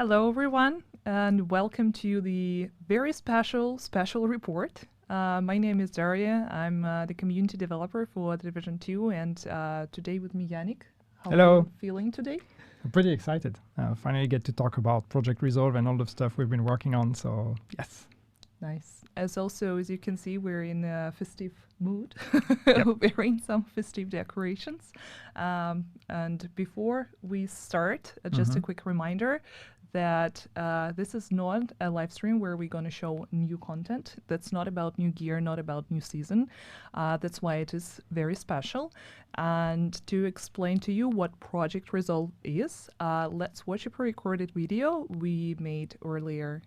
Hello, everyone, and welcome to the very special report. My name is Daria. I'm the community developer for The Division 2, and today with me, Yannick. How Hello. are you feeling today? I'm pretty excited. Finally get to talk about Project Resolve and all the stuff we've been working on, so yes. Nice. As you can see, we're in a festive mood, Yep. wearing some festive decorations. And before we start, just a quick reminder that this is not a live stream where we're going to show new content. That's not about new gear, not about new season. That's why it is very special. And to explain to you what Project Resolve is, let's watch a pre-recorded video we made earlier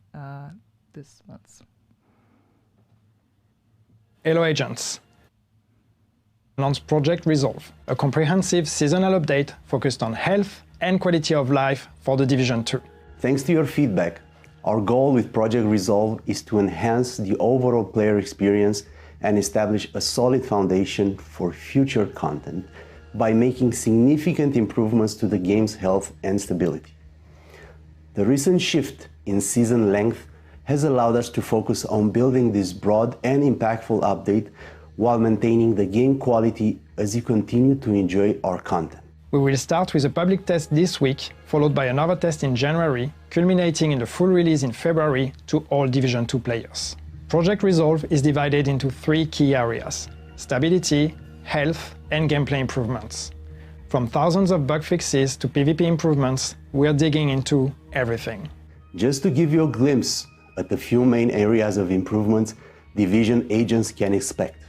this month. Hello agents. Launched Project Resolve, a comprehensive seasonal update focused on health and quality of life for The Division 2. Thanks to your feedback, our goal with Project Resolve is to enhance the overall player experience and establish a solid foundation for future content by making significant improvements to the game's health and stability. The recent shift in season length has allowed us to focus on building this broad and impactful update while maintaining the game quality as you continue to enjoy our content. We will start with a public test this week, followed by another test in January, culminating in the full release in February to all Division 2 players. Project Resolve is divided into 3 key areas: stability, health, and gameplay improvements. From thousands of bug fixes to PvP improvements, we're digging into everything. Just to give you a glimpse at the few main areas of improvements Division agents can expect: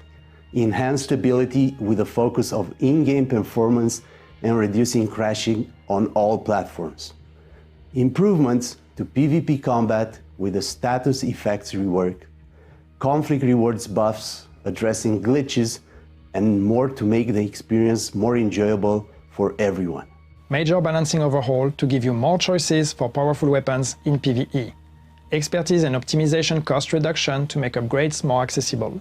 enhanced stability with a focus of in-game performance and reducing crashing on all platforms. Improvements to PvP combat with a status effects rework, conflict rewards buffs addressing glitches, and more to make the experience more enjoyable for everyone. Major balancing overhaul to give you more choices for powerful weapons in PvE. Expertise and optimization cost reduction to make upgrades more accessible.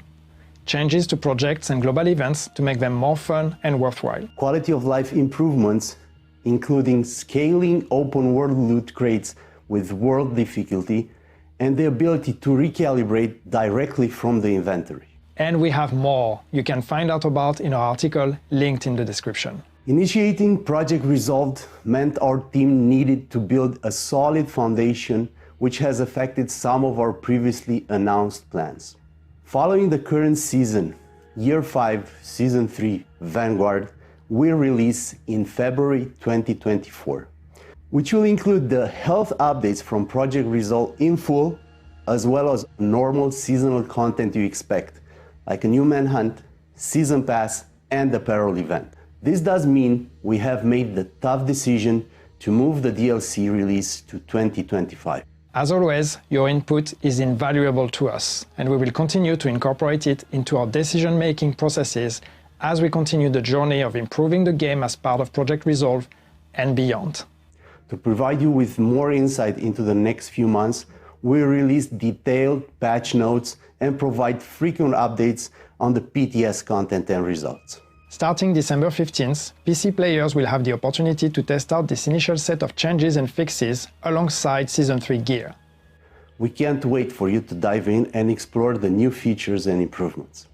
Changes to projects and global events to make them more fun and worthwhile. Quality of life improvements, including scaling open world loot crates with world difficulty and the ability to recalibrate directly from the inventory. And we have more you can find out about in our article linked in the description. Initiating Project Resolve meant our team needed to build a solid foundation, which has affected some of our previously announced plans. Following the current season, Year 5, Season 3, Vanguard, will release in February 2024, which will include the health updates from Project Resolve in full, as well as normal seasonal content you expect, like a new Manhunt, Season Pass, and apparel event. This does mean we have made the tough decision to move the DLC release to 2025. As always, your input is invaluable to us, and we will continue to incorporate it into our decision-making processes as we continue the journey of improving the game as part of Project Resolve and beyond. To provide you with more insight into the next few months, we'll release detailed patch notes and provide frequent updates on the PTS content and results. Starting December 15th, PC players will have the opportunity to test out this initial set of changes and fixes alongside Season 3 gear. We can't wait for you to dive in and explore the new features and improvements.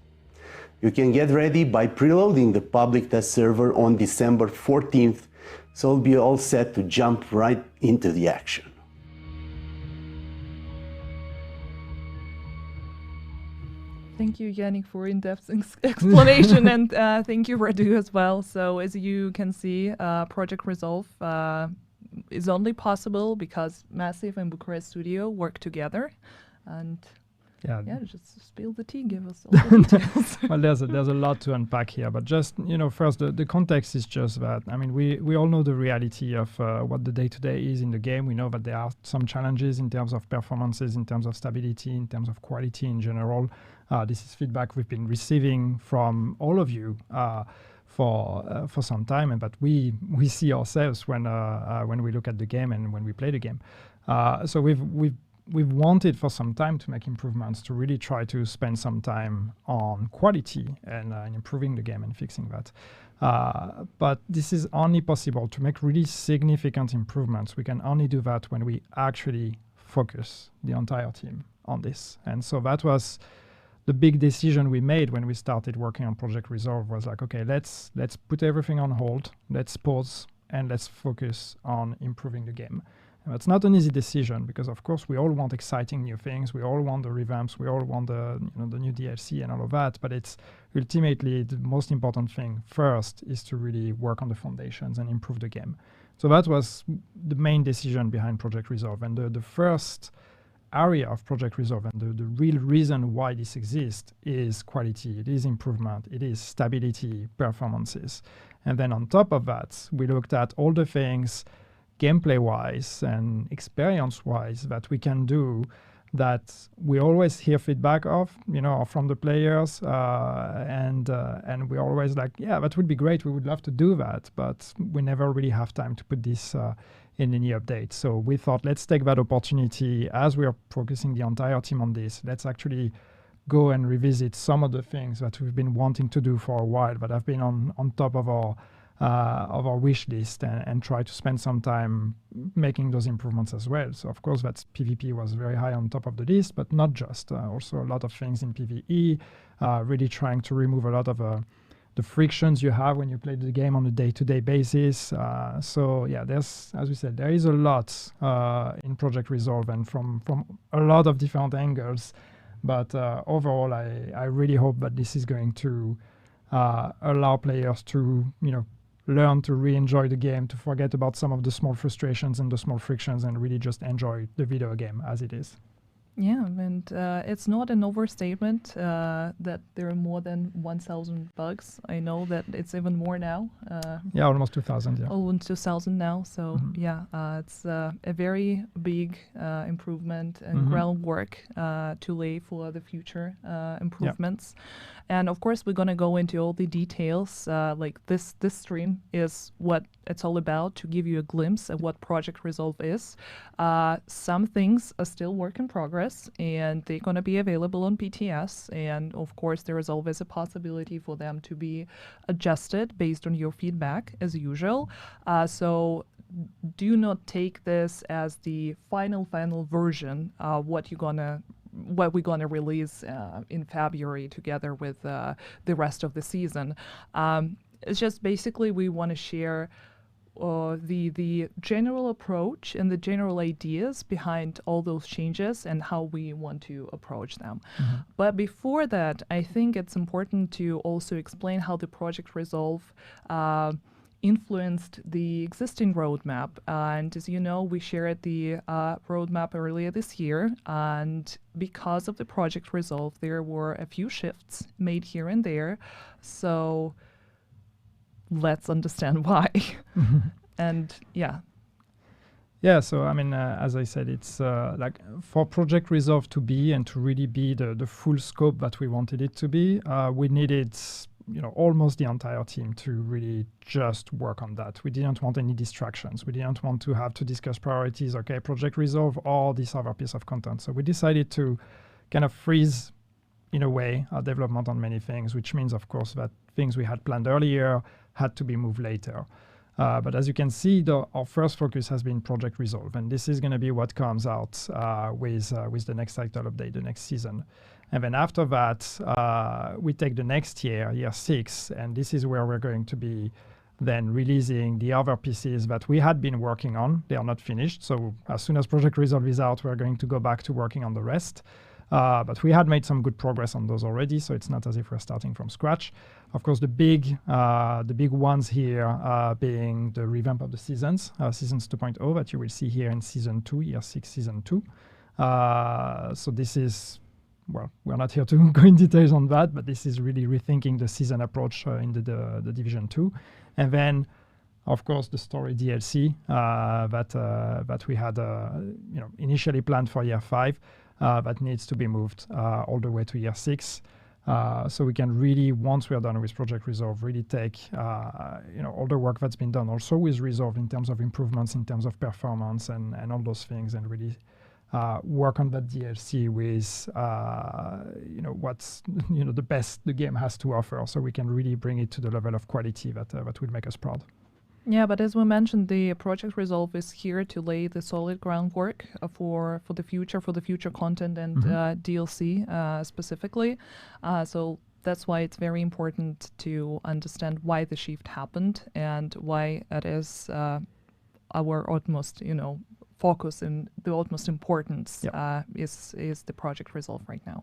You can get ready by preloading the public test server on December 14th, so you'll be all set to jump right into the action. Thank you, Yannick, for in-depth explanation, and thank you, Radu, as well. So as you can see, Project Resolve is only possible because Massive and Bucharest Studio work together. And just spill the tea, give us all the details. Well, there's a lot to unpack here, but just, first, the context is just that. I mean, we all know the reality of what the day-to-day is in the game. We know that there are some challenges in terms of performances, in terms of stability, in terms of quality in general. This is feedback we've been receiving from all of you for some time, and that we see ourselves when we look at the game and when we play the game. So we've we've wanted for some time to make improvements, to really try to spend some time on quality and improving the game and fixing that. But this is only possible to make really significant improvements. We can only do that when we actually focus the entire team on this. And so that was the big decision we made when we started working on Project Resolve, was like, okay, let's put everything on hold, let's pause, and let's focus on improving the game. And it's not an easy decision, because of course we all want exciting new things, we all want the revamps, we all want the new DLC and all of that, but it's ultimately the most important thing first is to really work on the foundations and improve the game. So that was the main decision behind Project Resolve. And the first area of Project Resolve, and the real reason why this exists, is quality, it is improvement, it is stability, performances. And then on top of that, we looked at all the things gameplay-wise and experience-wise that we can do that we always hear feedback of, from the players, and we're always like, yeah, that would be great, we would love to do that, but we never really have time to put this in any update. So we thought, let's take that opportunity as we are focusing the entire team on this. Let's actually go and revisit some of the things that we've been wanting to do for a while, but have been on top of our wish list, and try to spend some time making those improvements as well. So of course, that's PvP was very high on top of the list, but not just. Also a lot of things in PvE, really trying to remove a lot of the frictions you have when you play the game on a day-to-day basis. So yeah, there's, as we said, there is a lot in Project Resolve, and from a lot of different angles. But overall, I really hope that this is going to allow players to, learn to re-enjoy the game, to forget about some of the small frustrations and the small frictions, and really just enjoy the video game as it is. Yeah, and it's not an overstatement that there are more than 1,000 bugs. I know that it's even more now. Yeah, almost 2,000, yeah. Almost 2,000 now. So yeah, it's a very big improvement and groundwork to lay for the future improvements. Yeah. And of course, we're going to go into all the details. Like this stream is what it's all about, to give you a glimpse at what Project Resolve is. Some things are still work in progress, and they're going to be available on PTS. And of course, there is always a possibility for them to be adjusted based on your feedback, as usual. So do not take this as the final version of what we're gonna release in February together with the rest of the season. It's just basically we want to share the general approach and the general ideas behind all those changes and how we want to approach them. But before that, I think it's important to also explain how the Project Resolve influenced the existing roadmap. And as you know, we shared the roadmap earlier this year, and because of the Project Resolve, there were a few shifts made here and there. So let's understand why. And yeah, so I mean, as I said, it's like for Project Resolve to be and to really be the full scope that we wanted it to be, we needed almost the entire team to really just work on that. We didn't want any distractions. We didn't want to have to discuss priorities, okay, Project Resolve or this other piece of content. So we decided to kind of freeze, in a way, our development on many things, which means, of course, that things we had planned earlier had to be moved later. But as you can see, our first focus has been Project Resolve, and this is going to be what comes out with the next title update, the next season. And then after that, we take the next year 6, and this is where we're going to be then releasing the other pieces that we had been working on. They are not finished, so as soon as Project Resolve is out, we're going to go back to working on the rest. But we had made some good progress on those already, so it's not as if we're starting from scratch. Of course, the big ones here being the revamp of the seasons, Seasons 2.0 that you will see here in Season 2, Year 6, Season 2. So this is, well, we're not here to go in details on that, but this is really rethinking the season approach in the Division 2. And then, of course, the story DLC that we had initially planned for Year 5. That needs to be moved all the way to Year 6. So we can really, once we are done with Project Resolve, really take all the work that's been done also with Resolve in terms of improvements, in terms of performance and all those things, and really work on that DLC with what's the best the game has to offer, so we can really bring it to the level of quality that will make us proud. Yeah, but as we mentioned, the Project Resolve is here to lay the solid groundwork for the future content and DLC specifically. So that's why it's very important to understand why the shift happened and why it is our utmost, focus and the utmost importance is the Project Resolve right now.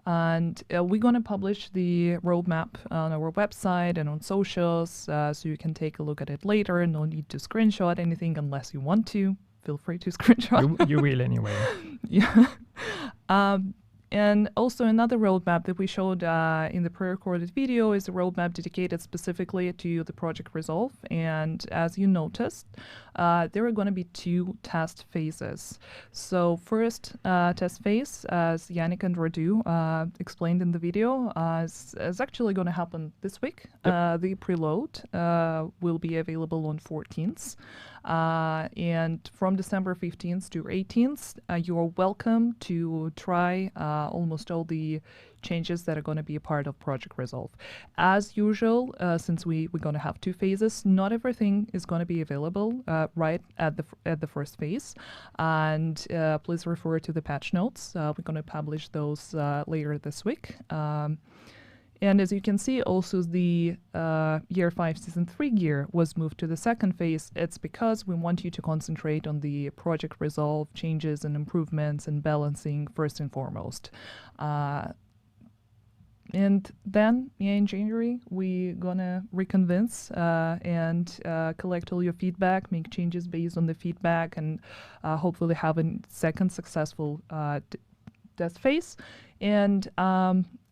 And we're going to publish the roadmap on our website and on socials, so you can take a look at it later. No need to screenshot anything unless you want to. Feel free to screenshot. You will anyway. Yeah. And also another roadmap that we showed in the pre-recorded video is a roadmap dedicated specifically to the Project Resolve. And as you noticed, there are going to be 2 test phases. So first test phase, as Yannick and Radu explained in the video, is actually going to happen this week. Yep. The preload will be available on 14th. And from December 15th to 18th, you are welcome to try almost all the changes that are going to be a part of Project Resolve. As usual, since we're going to have 2 phases, not everything is going to be available right at the first phase. And please refer to the patch notes. We're going to publish those later this week. And as you can see, also the Year 5 Season 3 gear was moved to the second phase. It's because we want you to concentrate on the Project Resolve changes and improvements and balancing first and foremost. And then in January, we're gonna reconvince and collect all your feedback, make changes based on the feedback, and hopefully have a second successful test phase. And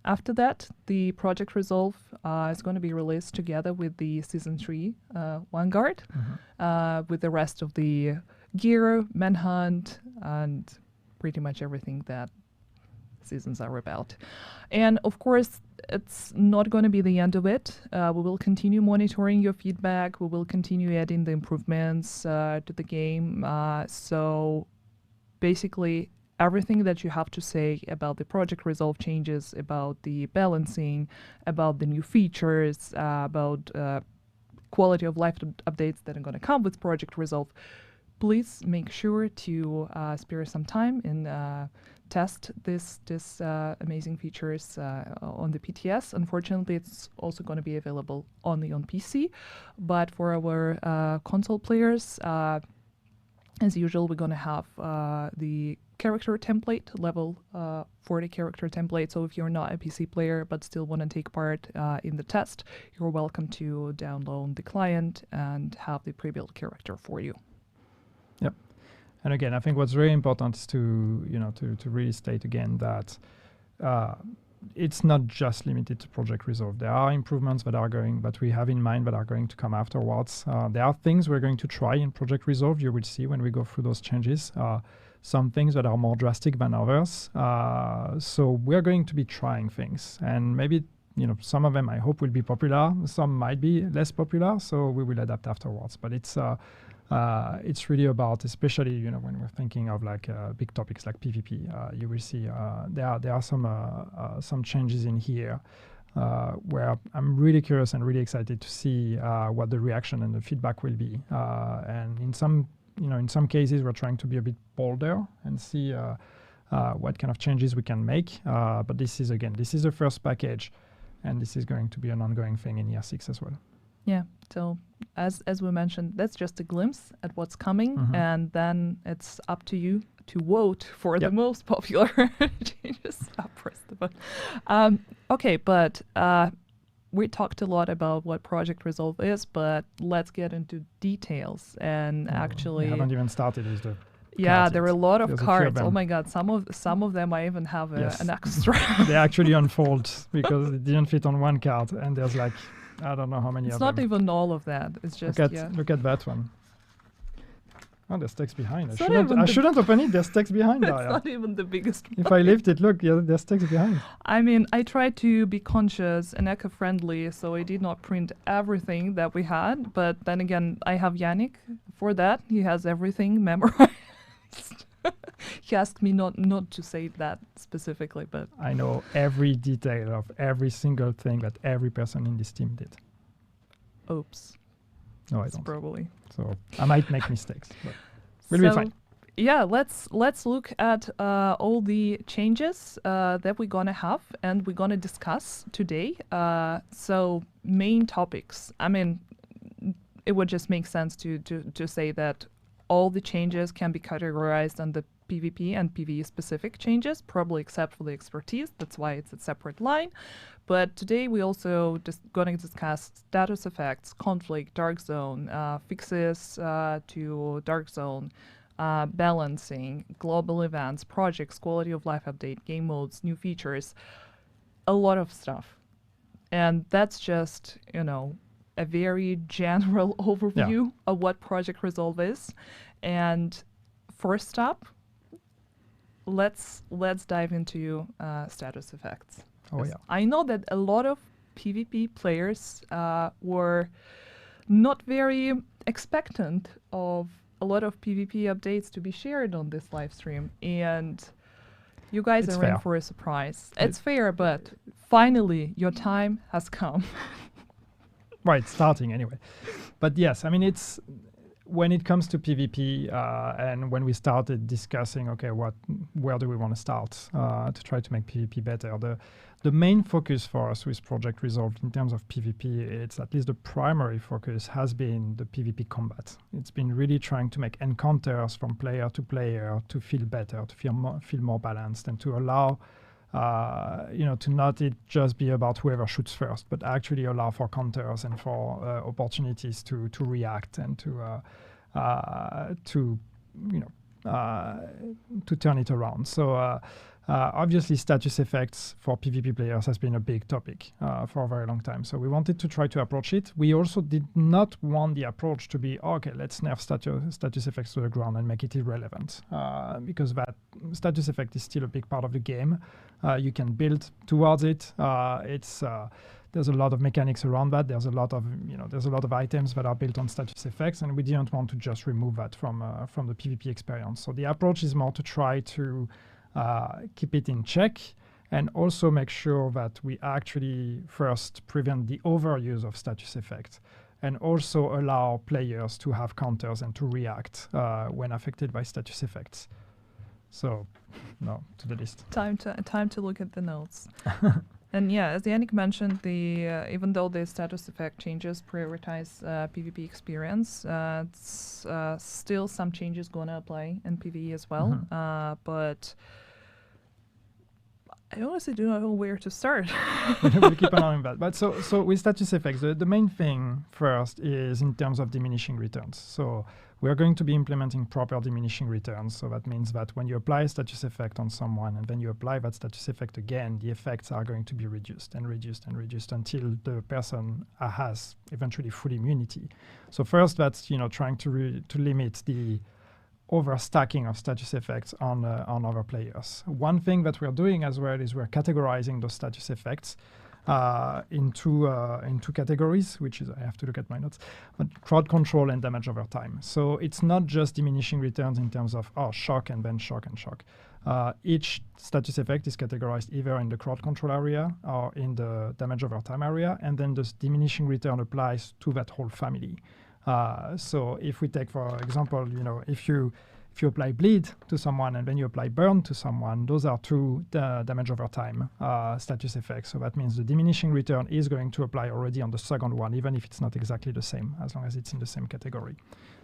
after that, the Project Resolve is going to be released together with the Season 3 Vanguard, with the rest of the gear, Manhunt, and pretty much everything that seasons are about. And of course, it's not going to be the end of it. We will continue monitoring your feedback. We will continue adding the improvements to the game. So basically, everything that you have to say about the Project Resolve changes, about the balancing, about the new features, about quality of life updates that are going to come with Project Resolve, please make sure to spare some time and test this amazing features on the PTS. Unfortunately, it's also going to be available only on PC, but for our console players, as usual, we're going to have the character template, level 40 character template. So if you're not a PC player but still want to take part in the test, you're welcome to download the client and have the pre-built character for you. Yep. And again, I think what's very important is to really state again that it's not just limited to Project Resolve. There are improvements that we have in mind that are going to come afterwards. There are things we're going to try in Project Resolve. You will see when we go through those changes. Some things that are more drastic than others. So we're going to be trying things, and maybe some of them I hope will be popular. Some might be less popular. So we will adapt afterwards. But it's really about, especially when we're thinking of like big topics like PvP. You will see there are some changes in here where I'm really curious and really excited to see what the reaction and the feedback will be. And in some cases, we're trying to be a bit bolder and see what kind of changes we can make. But this is the first package, and this is going to be an ongoing thing in Year 6 as well. Yeah. So as we mentioned, that's just a glimpse at what's coming, and then it's up to you to vote for the most popular changes. Press the button. Okay, but we talked a lot about what Project Resolve is, but let's get into details. And actually, we haven't even started with the. Yeah, there are a lot of There's cards. Oh my God, some of them I even have an extra. They actually unfold because it didn't fit on one card, and there's like I don't know how many of them. It's not even all of that. It's just look at that one. Oh, there's text behind. I shouldn't open it. There's text behind. It's not even the biggest one. If I lift it, look, there's text behind. I mean, I tried to be conscious and eco-friendly, so I did not print everything that we had. But then again, I have Yannick for that. He has everything memorized. He asked me not to say that specifically, but I know every detail of every single thing that every person in this team did. oops. No, I It's don't. probably. So I might make mistakes, but we'll be fine. Yeah, let's look at all the changes that we're gonna have and we're gonna discuss today. So main topics. I mean, it would just make sense to say that all the changes can be categorized under PvP and PvE specific changes, probably except for the expertise. That's why it's a separate line. But today we also just going to discuss status effects, conflict, dark zone, fixes to dark zone, balancing, global events, projects, quality of life update, game modes, new features, a lot of stuff. And that's just, a very general overview of what Project Resolve is. And first up, let's dive into status effects. Oh, 'Cause yeah. I know that a lot of PvP players were not very expectant of a lot of PvP updates to be shared on this live stream, and you guys It's are in fair. for a surprise. It's fair, but finally your time has come. Right, starting anyway. But yes, I mean, it's when it comes to PvP and when we started discussing, okay, where do we want to start to try to make PvP better? The main focus for us with Project Resolve in terms of PvP, it's at least the primary focus has been the PvP combat. It's been really trying to make encounters from player to player to feel better, to feel more balanced, and to allow to not it just be about whoever shoots first, but actually allow for counters and for opportunities to react and to turn it around. So obviously, status effects for PvP players has been a big topic for a very long time. So we wanted to try to approach it. We also did not want the approach to be, okay, let's nerf status effects to the ground and make it irrelevant, because that status effect is still a big part of the game. You can build towards it. There's a lot of mechanics around that. There's a lot of items that are built on status effects, and we didn't want to just remove that from the PvP experience. So the approach is more to try to keep it in check, and also make sure that we actually first prevent the overuse of status effects, and also allow players to have counters and to react when affected by status effects. So, no, to the list. Time to look at the notes. And yeah, as Yannick mentioned, even though the status effect changes prioritize PvP experience, it's still some changes going to apply in PvE as well. But I honestly do not know where to start. We'll keep an eye on that. But so with status effects, the main thing first is in terms of diminishing returns. So we are going to be implementing proper diminishing returns. So that means that when you apply a status effect on someone and then you apply that status effect again, the effects are going to be reduced and reduced and reduced until the person has eventually full immunity. So first, that's trying to limit the overstacking of status effects on other players. One thing that we're doing as well is we're categorizing those status effects into categories, which is, I have to look at my notes, but crowd control and damage over time. So it's not just diminishing returns in terms of shock and then shock and shock. Each status effect is categorized either in the crowd control area or in the damage over time area, and then this diminishing return applies to that whole family. So if we take, for example, if you apply bleed to someone and then you apply burn to someone, those are two damage over time status effects. So that means the diminishing return is going to apply already on the second one, even if it's not exactly the same, as long as it's in the same category.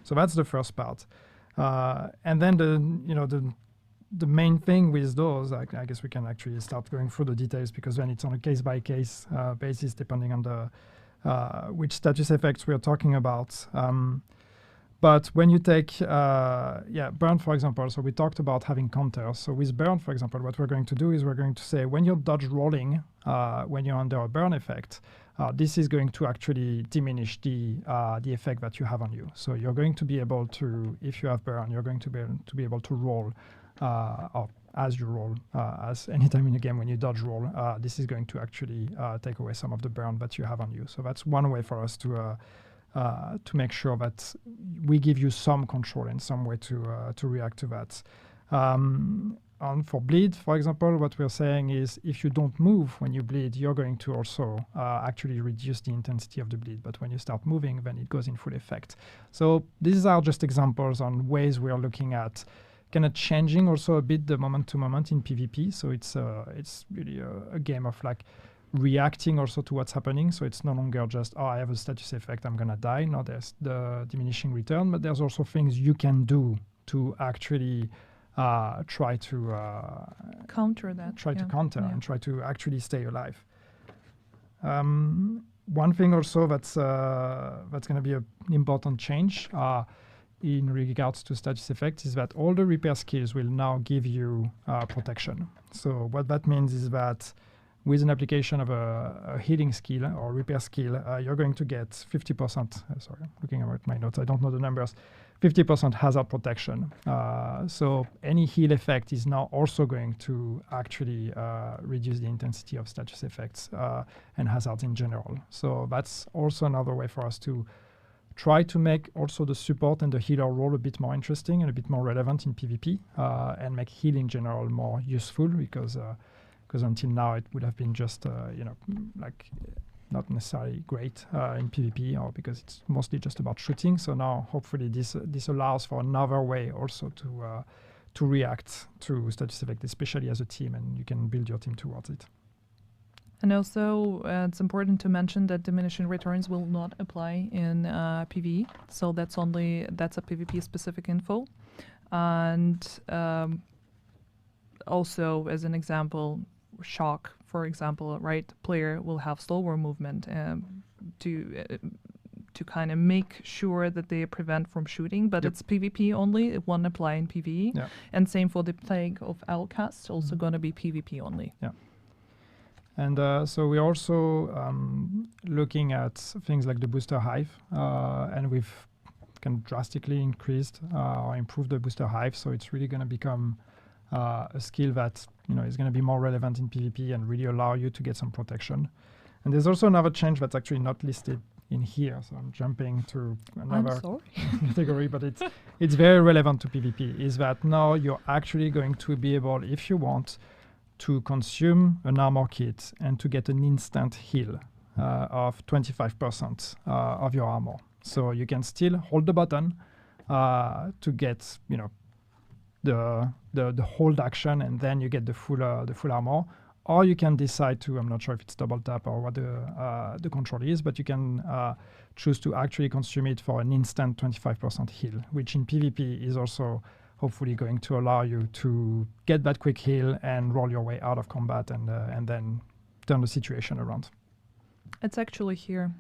So that's the first part. And then the main thing with those, I guess we can actually start going through the details, because then it's on a case-by-case basis depending on the which status effects we are talking about. But when you take, burn, for example, so we talked about having counters. So with burn, for example, what we're going to do is we're going to say when you're dodge rolling, when you're under a burn effect, this is going to actually diminish the effect that you have on you. So you're going to be able to, if you have burn, you're going to be able to roll, or as you roll, as anytime in the game when you dodge roll, this is going to actually take away some of the burn that you have on you. So that's one way for us to make sure that we give you some control and some way to react to that. For bleed, for example, what we're saying is if you don't move when you bleed, you're going to also actually reduce the intensity of the bleed. But when you start moving, then it goes in full effect. So these are just examples on ways we are looking at kind of changing also a bit the moment to moment in PvP. So it's really a game of like reacting also to what's happening. So it's no longer just, oh, I have a status effect, I'm going to die. No, there's the diminishing return, but there's also things you can do to actually try to counter that. To counter and try to actually stay alive. One thing also that's going to be an important change in regards to status effects is that all the repair skills will now give you protection. So what that means is that with an application of a healing skill or repair skill, you're going to get 50%. Sorry, I'm looking at my notes. I don't know the numbers. 50% hazard protection. So any heal effect is now also going to actually reduce the intensity of status effects and hazards in general. So that's also another way for us to try to make also the support and the healer role a bit more interesting and a bit more relevant in PvP and make heal in general more useful because until now it would have been just, like not necessarily great in PvP or because it's mostly just about shooting. So now hopefully this allows for another way also to react to status effect, especially as a team, and you can build your team towards it. And also it's important to mention that diminishing returns will not apply in PvE. So that's a PvP specific info. And also as an example, shock, for example, right, player will have slower movement to kind of make sure that they prevent from shooting, but it's PvP only. It won't apply in PvE. Yeah. And same for the Plague of Outcast, also going to be PvP only. Yeah. And so we're also looking at things like the booster hive, and we've kind of drastically increased or improved the booster hive. So it's really going to become a skill that is going to be more relevant in PvP and really allow you to get some protection. And there's also another change that's actually not listed in here, so I'm jumping to another category, but it's very relevant to PvP. Is that now you're actually going to be able, if you want, to consume an armor kit and to get an instant heal of 25% of your armor. So you can still hold the button to get the hold action, and then you get the full armor. Or you can decide to, I'm not sure if it's double tap or what the control is, but you can choose to actually consume it for an instant 25% heal, which in PvP is also hopefully going to allow you to get that quick heal and roll your way out of combat and then turn the situation around. It's actually here.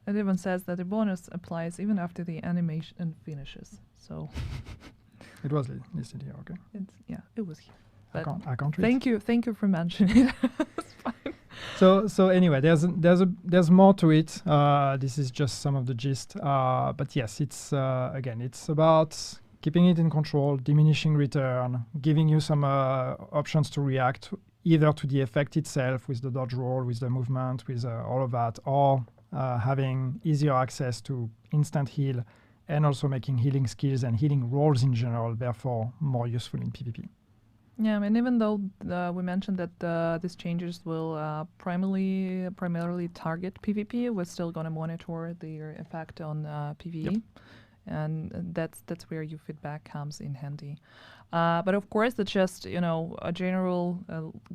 It even says that the bonus applies even after the animation finishes. So it was listed here, okay. It was here. I can't read. Thank you for mentioning it. It's fine. So anyway, there's more to it. This is just some of the gist. But yes, it's again, it's about keeping it in control, diminishing return, giving you some options to react either to the effect itself with the dodge roll, with the movement, with all of that, or having easier access to instant heal, and also making healing skills and healing rolls in general, therefore more useful in PvP. Yeah, I mean, even though we mentioned that these changes will primarily target PvP, we're still going to monitor their effect on PvE. Yep. And that's where your feedback comes in handy. But of course, it's just, a general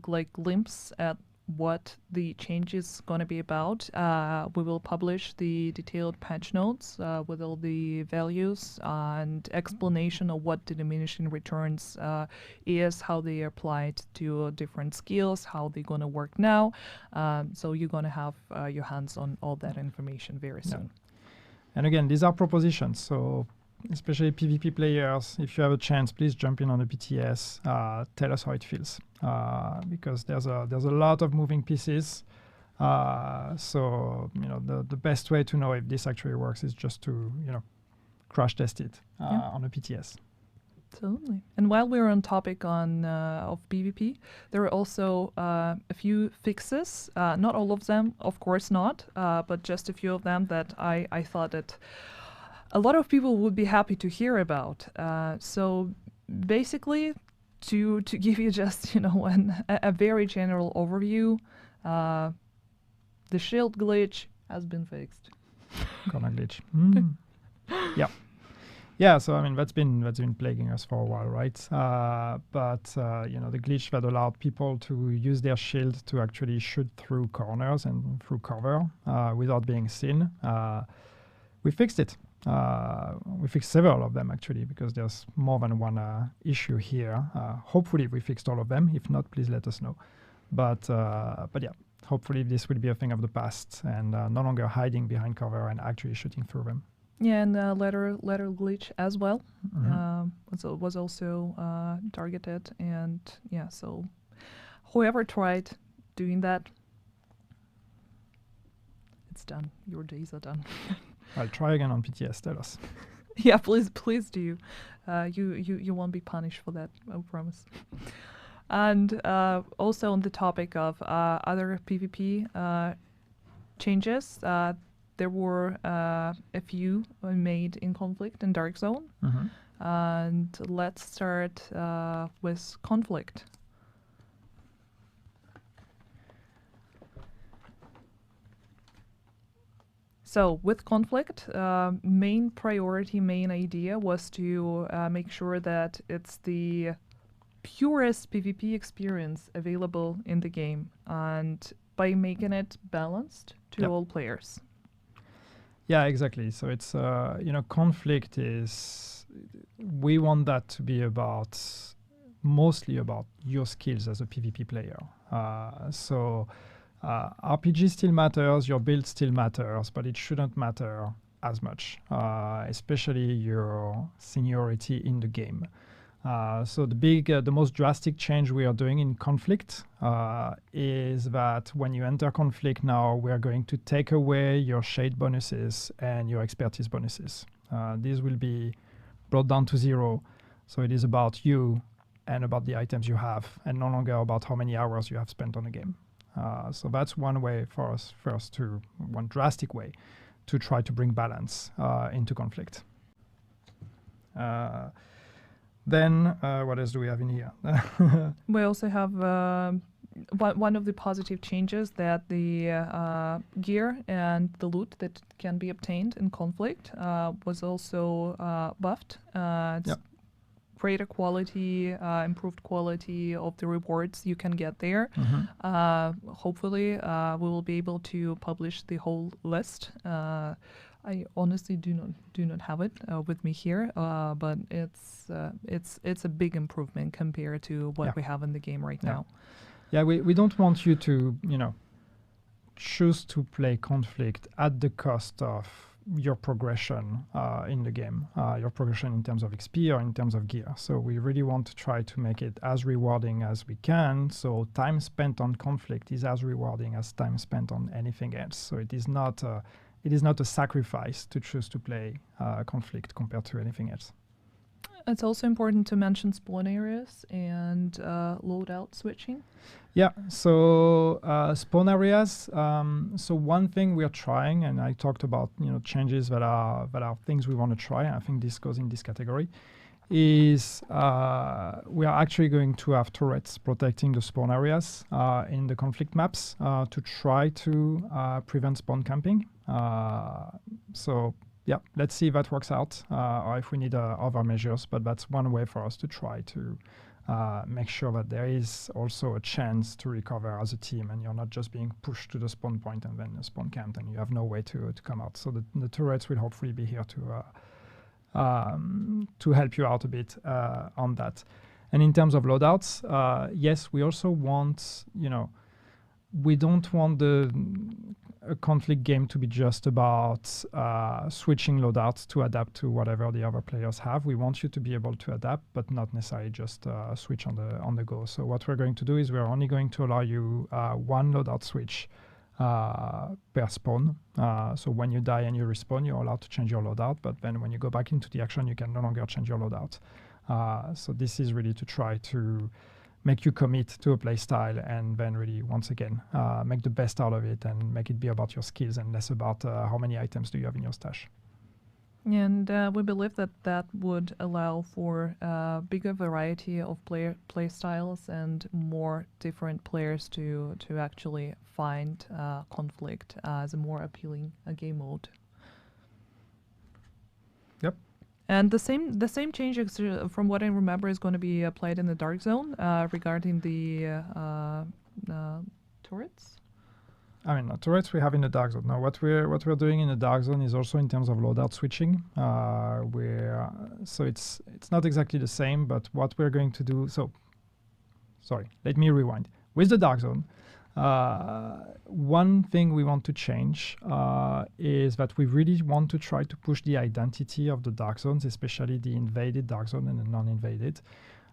glimpse at what the change is going to be about. We will publish the detailed patch notes with all the values and explanation of what the diminishing returns is, how they are applied to different skills, how they're going to work now. So you're going to have your hands on all that information very soon. And again, these are propositions. So especially PvP players, if you have a chance, please jump in on the PTS. Tell us how it feels, because there's a lot of moving pieces. So the best way to know if this actually works is just to crash test it on the PTS. Absolutely. And while we're on topic of PvP, there are also a few fixes. Not all of them, of course not, but just a few of them that I thought that a lot of people would be happy to hear about. So basically, to give you just a very general overview, the shield glitch has been fixed. Corner glitch. Yeah. Yeah, so I mean that's been plaguing us for a while, right? But the glitch that allowed people to use their shield to actually shoot through corners and through cover without being seen, we fixed it. We fixed several of them actually, because there's more than one issue here. Hopefully we fixed all of them. If not, please let us know. But yeah, hopefully this will be a thing of the past and no longer hiding behind cover and actually shooting through them. Yeah, and letter glitch as well was also targeted, and yeah, so whoever tried doing that, it's done. Your days are done. I'll try again on PTS. Tell us. Yeah, please do. You won't be punished for that, I promise. And also on the topic of other PvP changes. There were a few made in Conflict and Dark Zone. And let's start with Conflict. So with Conflict, main priority, main idea was to make sure that it's the purest PvP experience available in the game, and by making it balanced to all players. Yeah, exactly. So it's, Conflict we want that to be mostly about your skills as a PvP player. So RPG still matters, your build still matters, but it shouldn't matter as much, especially your seniority in the game. So the most drastic change we are doing in Conflict is that when you enter Conflict now, we are going to take away your shade bonuses and your expertise bonuses. These will be brought down to 0. So it is about you and about the items you have, and no longer about how many hours you have spent on the game. So that's one way for us one drastic way to try to bring balance into Conflict. Then what else do we have in here? We also have one of the positive changes, that the gear and the loot that can be obtained in Conflict was also buffed. Greater quality, improved quality of the rewards you can get there. Hopefully, we will be able to publish the whole list. I honestly do not have it with me here, but it's a big improvement compared to what we have in the game right now. Yeah, we don't want you to choose to play Conflict at the cost of your progression in the game, your progression in terms of XP or in terms of gear. So we really want to try to make it as rewarding as we can. So time spent on Conflict is as rewarding as time spent on anything else. So it is not a sacrifice to choose to play Conflict compared to anything else. It's also important to mention spawn areas and loadout switching. Yeah, so spawn areas. So one thing we are trying, and I talked about changes that are things we want to try. I think this goes in this category. Is we are actually going to have turrets protecting the spawn areas in the Conflict maps to try to prevent spawn camping. So yeah, let's see if that works out or if we need other measures, but that's one way for us to try to make sure that there is also a chance to recover as a team and you're not just being pushed to the spawn point and then spawn camped and you have no way to come out. So the turrets will hopefully be here to help you out a bit on that. And in terms of loadouts, yes, we also want, we don't want a Conflict game to be just about switching loadouts to adapt to whatever the other players have. We want you to be able to adapt, but not necessarily just switch on the go. So what we're going to do is we're only going to allow you one loadout switch per spawn. So when you die and you respawn, you're allowed to change your loadout, but then when you go back into the action, you can no longer change your loadout. So this is really to try to make you commit to a play style and then really, once again, make the best out of it and make it be about your skills and less about how many items do you have in your stash. And we believe that that would allow for a bigger variety of play styles and more different players to actually find conflict as a more appealing game mode. Yep. And the same change, from what I remember, is going to be applied in the Dark Zone regarding the turrets. I mean, turrets we have in the Dark Zone. Now, what we're doing in the Dark Zone is also in terms of loadout switching. So it's not exactly the same, but what we're going to do. So, sorry, let me rewind. With the Dark Zone, one thing we want to change is that we really want to try to push the identity of the Dark Zones, especially the invaded Dark Zone and the non-invaded,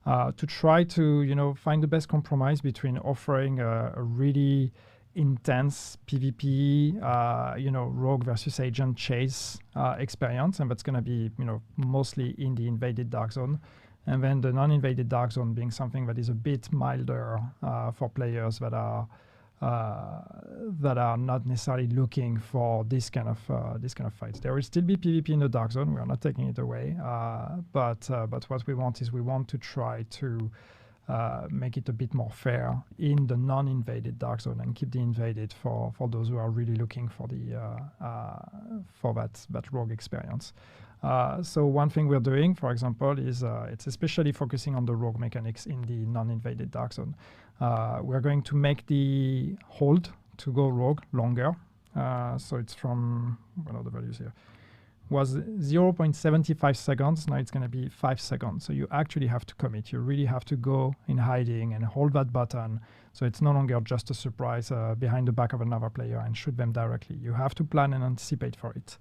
to try to find the best compromise between offering a really intense PvP, rogue versus agent chase experience, and that's going to be, mostly in the invaded Dark Zone, and then the non-invaded Dark Zone being something that is a bit milder for players that are not necessarily looking for this kind of fights. There will still be PvP in the Dark Zone. We are not taking it away, but what we want is we want to try to make it a bit more fair in the non-invaded Dark Zone and keep the invaded for those who are really looking for that rogue experience. So one thing we're doing, for example, is it's especially focusing on the rogue mechanics in the non-invaded Dark Zone. We're going to make the hold to go rogue longer. So it's from, what are the values here? Was 0.75 seconds. Now it's going to be 5 seconds. So you actually have to commit. You really have to go in hiding and hold that button. So it's no longer just a surprise behind the back of another player and shoot them directly. You have to plan and anticipate for it.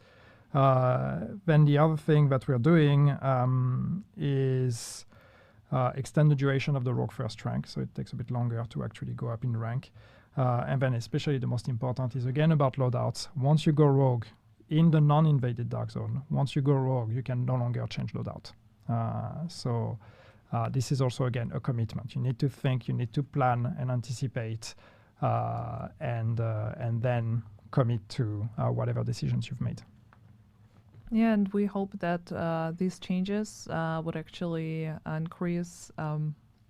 Then the other thing that we're doing is extend the duration of the rogue first rank. So it takes a bit longer to actually go up in rank. And then especially the most important is again about loadouts. Once you go rogue, in the non-invaded Dark Zone, once you go rogue, you can no longer change loadout. So this is also, again, a commitment. You need to think, you need to plan and anticipate, and then commit to whatever decisions you've made. Yeah, and we hope that these changes would actually increase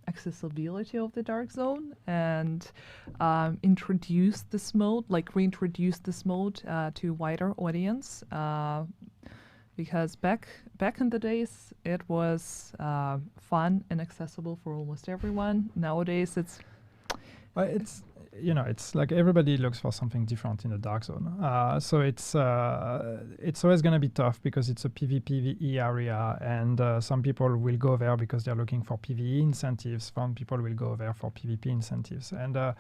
accessibility of the Dark Zone and reintroduce this mode to a wider audience, because back in the days it was fun and accessible for almost everyone. Nowadays it's like everybody looks for something different in the Dark Zone. So it's always going to be tough because it's a PvPvE area, and some people will go there because they're looking for PvE incentives. Some people will go there for PvP incentives. And the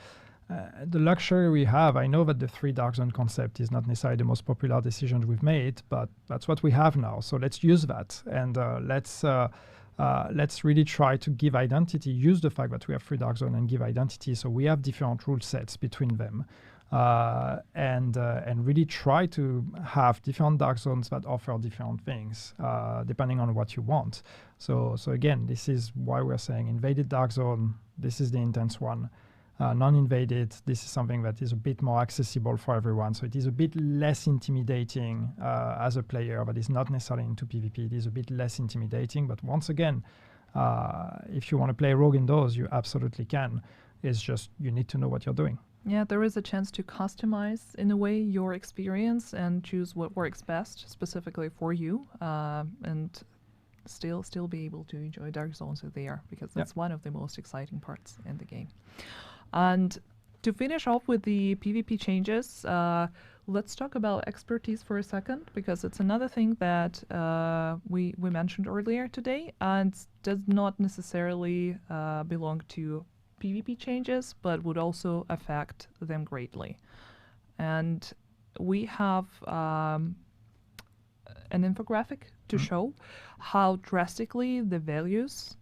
luxury we have, I know that the 3 Dark Zone concept is not necessarily the most popular decision we've made, but that's what we have now. So let's use that, and let's really try to give identity, use the fact that we have 3 Dark Zone and give identity so we have different rule sets between them, and really try to have different Dark Zones that offer different things depending on what you want. So again, this is why we're saying invaded Dark Zone, this is the intense one. Non-invaded, this is something that is a bit more accessible for everyone. So it is a bit less intimidating as a player, but is not necessarily into PvP. It is a bit less intimidating. But once again, if you want to play rogue in those, you absolutely can. It's just you need to know what you're doing. Yeah, there is a chance to customize, in a way, your experience and choose what works best specifically for you, and still be able to enjoy Dark Zones there, because that's one of the most exciting parts in the game. And to finish off with the PvP changes, let's talk about expertise for a second, because it's another thing that we mentioned earlier today and does not necessarily belong to PvP changes, but would also affect them greatly. And we have an infographic to show how drastically the values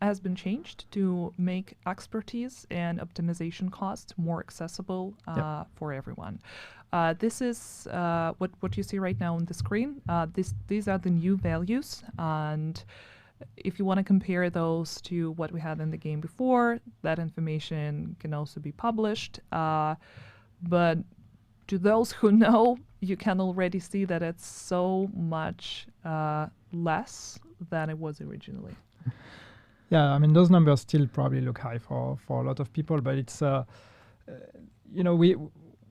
has been changed to make expertise and optimization costs more accessible for everyone. This is what you see right now on the screen. These are the new values, and if you want to compare those to what we had in the game before, that information can also be published. But to those who know, you can already see that it's so much less than it was originally. Yeah, I mean, those numbers still probably look high for a lot of people, but it's,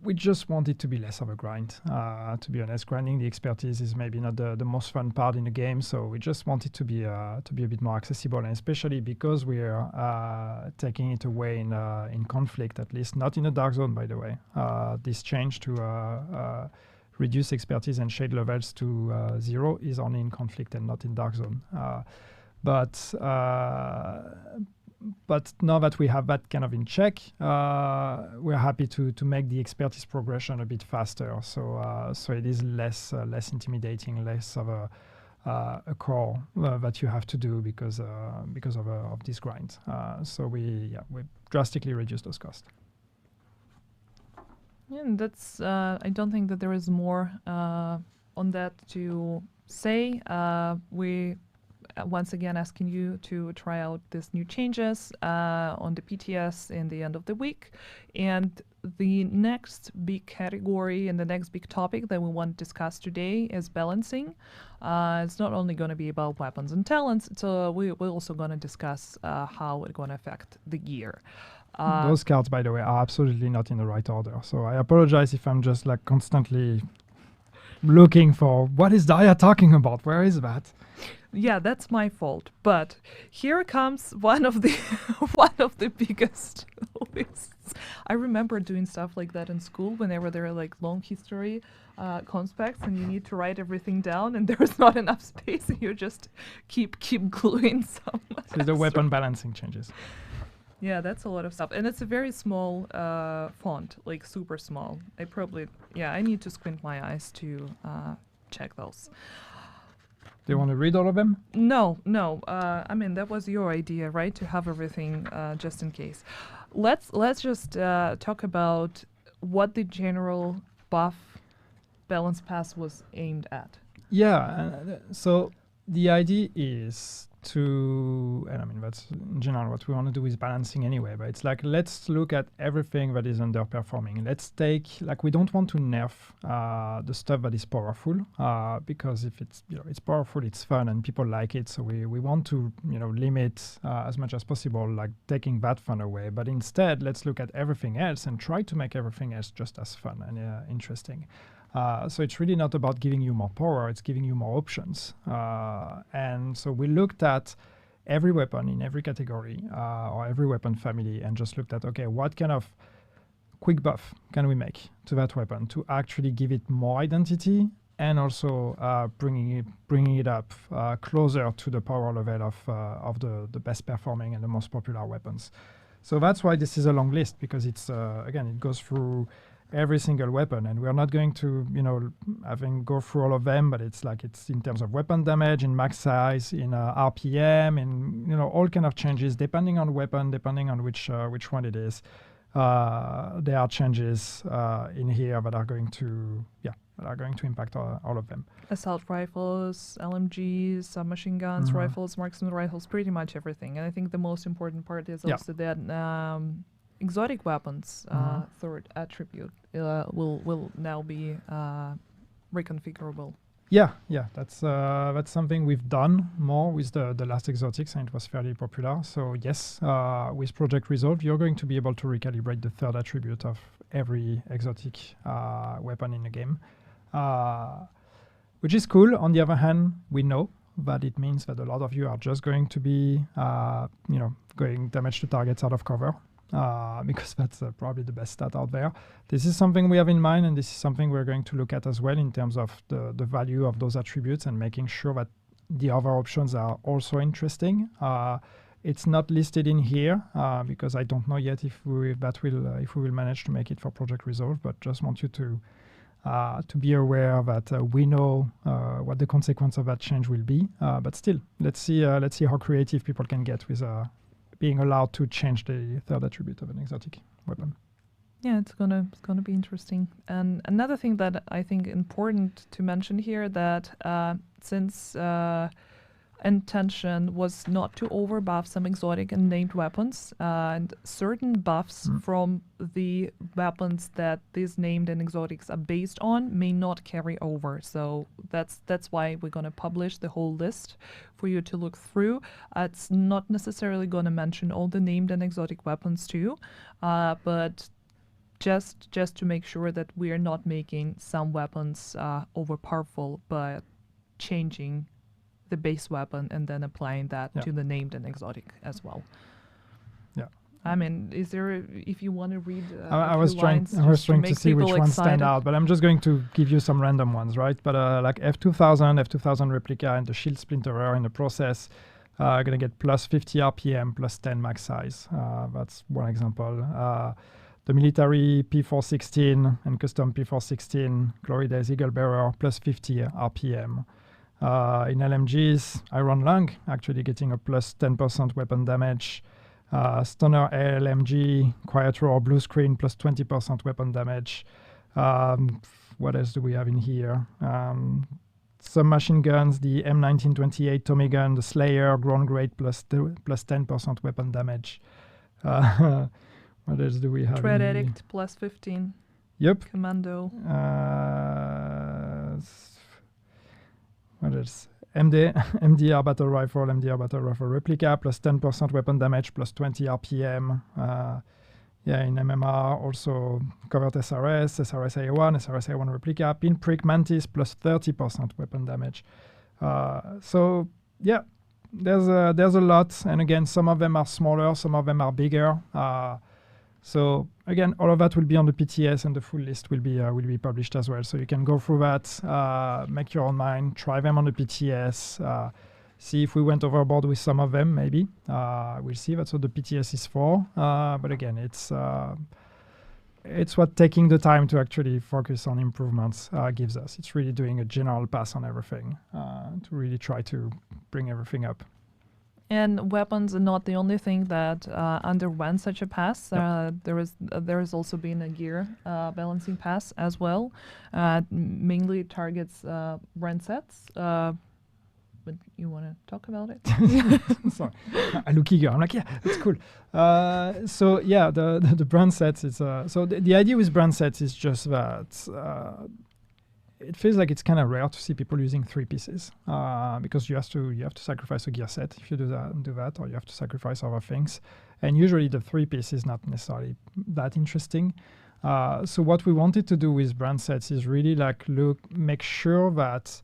we just want it to be less of a grind. To be honest, grinding the expertise is maybe not the most fun part in the game, so we just want it to be a bit more accessible, and especially because we're taking it away in conflict, at least not in a dark zone, by the way. This change to reduce expertise and shade levels to 0 is only in conflict and not in dark zone. But now that we have that kind of in check, we're happy to make the expertise progression a bit faster. So it is less intimidating, less of a core that you have to do because of this grind. So we drastically reduce those costs. Yeah, and that's. I don't think that there is more on that to say. We. Once again, asking you to try out these new changes on the PTS in the end of the week. And the next big category and the next big topic that we want to discuss today is balancing. It's not only going to be about weapons and talents, so we're also going to discuss how it's going to affect the gear. Those cards, by the way, are absolutely not in the right order. So I apologize if I'm just like constantly looking for what is Daya talking about? Where is that? Yeah, that's my fault. But here comes one of the biggest lists. I remember doing stuff like that in school whenever there are like long history conspects and you need to write everything down and there's not enough space and you just keep gluing some. So the weapon balancing changes. Yeah, that's a lot of stuff. And it's a very small font, like super small. I need to squint my eyes to check those. Do you want to read all of them? No. I mean, that was your idea, right? To have everything just in case. Let's just talk about what the general buff balance pass was aimed at. Yeah, so the idea is and I mean, that's in general what we want to do with balancing anyway, but it's like, let's look at everything that is underperforming. Let's take, like, we don't want to nerf the stuff that is powerful, because if it's, it's powerful, it's fun and people like it. So we want to, limit as much as possible, like taking that fun away. But instead, let's look at everything else and try to make everything else just as fun and interesting. So it's really not about giving you more power, it's giving you more options. And so we looked at every weapon in every category or every weapon family and just looked at, okay, what kind of quick buff can we make to that weapon to actually give it more identity and also bringing it up closer to the power level of the best performing and the most popular weapons. So that's why this is a long list, because it's, again, it goes through every single weapon, and we're not going to go through all of them, but it's in terms of weapon damage, in max size, in RPM, in all kind of changes depending on weapon, depending on which one it is. There are changes in here that are going to impact all of them. Assault rifles, LMGs, submachine guns, rifles, marksman rifles, pretty much everything. And I think the most important part is also that exotic weapons, third attribute, will now be reconfigurable. Yeah, that's something we've done more with the last exotics, and it was fairly popular. So yes, with Project Resolve, you're going to be able to recalibrate the third attribute of every exotic weapon in the game, which is cool. On the other hand, we know that it means that a lot of you are just going to be, going damage to targets out of cover. Because that's probably the best stat out there. This is something we have in mind, and this is something we're going to look at as well in terms of the value of those attributes and making sure that the other options are also interesting. It's not listed in here because I don't know yet if we will manage to make it for Project Resolve, but just want you to be aware that we know what the consequence of that change will be. But still, let's see how creative people can get with being allowed to change the third attribute of an exotic weapon. Yeah, it's gonna be interesting. And another thing that I think important to mention here, that since intention was not to overbuff some exotic and named weapons, and certain buffs from the weapons that these named and exotics are based on may not carry over. So that's why we're going to publish the whole list for you to look through. It's not necessarily going to mention all the named and exotic weapons too, but just to make sure that we are not making some weapons overpowerful, but changing the base weapon and then applying that to the named and exotic as well. Yeah. I mean, is there, if you want to read I was trying to see which ones stand out, but I'm just going to give you some random ones, right? But like F2000 replica and the shield splinterer in the process are going to get plus 50 RPM, plus 10 max size. That's one example. The military P416 and custom P416 Glory Days Eagle Bearer plus 50 RPM. In LMGs, Iron Lung actually getting a plus 10% weapon damage. Stunner LMG, Quiet Roar Blue Screen plus 20% weapon damage. What else do we have in here? Some machine guns, the M1928 Tommy gun, the Slayer, Ground Grade plus 10% weapon damage. What else do we have? Dread Addict plus 15. Yep. Commando. What else? MDR Battle Rifle replica plus 10% weapon damage plus 20 RPM. In MMR also Covert SRS A1, SRS A1 replica, Pinprick Mantis plus 30% weapon damage. So yeah, there's a lot, and again, some of them are smaller, some of them are bigger. So again, all of that will be on the PTS, and the full list will be published as well. So you can go through that, make your own mind, try them on the PTS, see if we went overboard with some of them. Maybe we'll see. That's what the PTS is for. But again, it's what taking the time to actually focus on improvements gives us. It's really doing a general pass on everything to really try to bring everything up. And weapons are not the only thing that underwent such a pass. There has also been a gear balancing pass as well. Mainly targets brand sets. But you want to talk about it? Sorry, I look eager. I'm like, yeah, that's cool. So yeah, the brand sets is so the idea with brand sets is just that. It feels like it's kind of rare to see people using 3 pieces because you have to sacrifice a gear set if you do that, or you have to sacrifice other things. And usually the 3 piece is not necessarily that interesting. So what we wanted to do with brand sets is really make sure that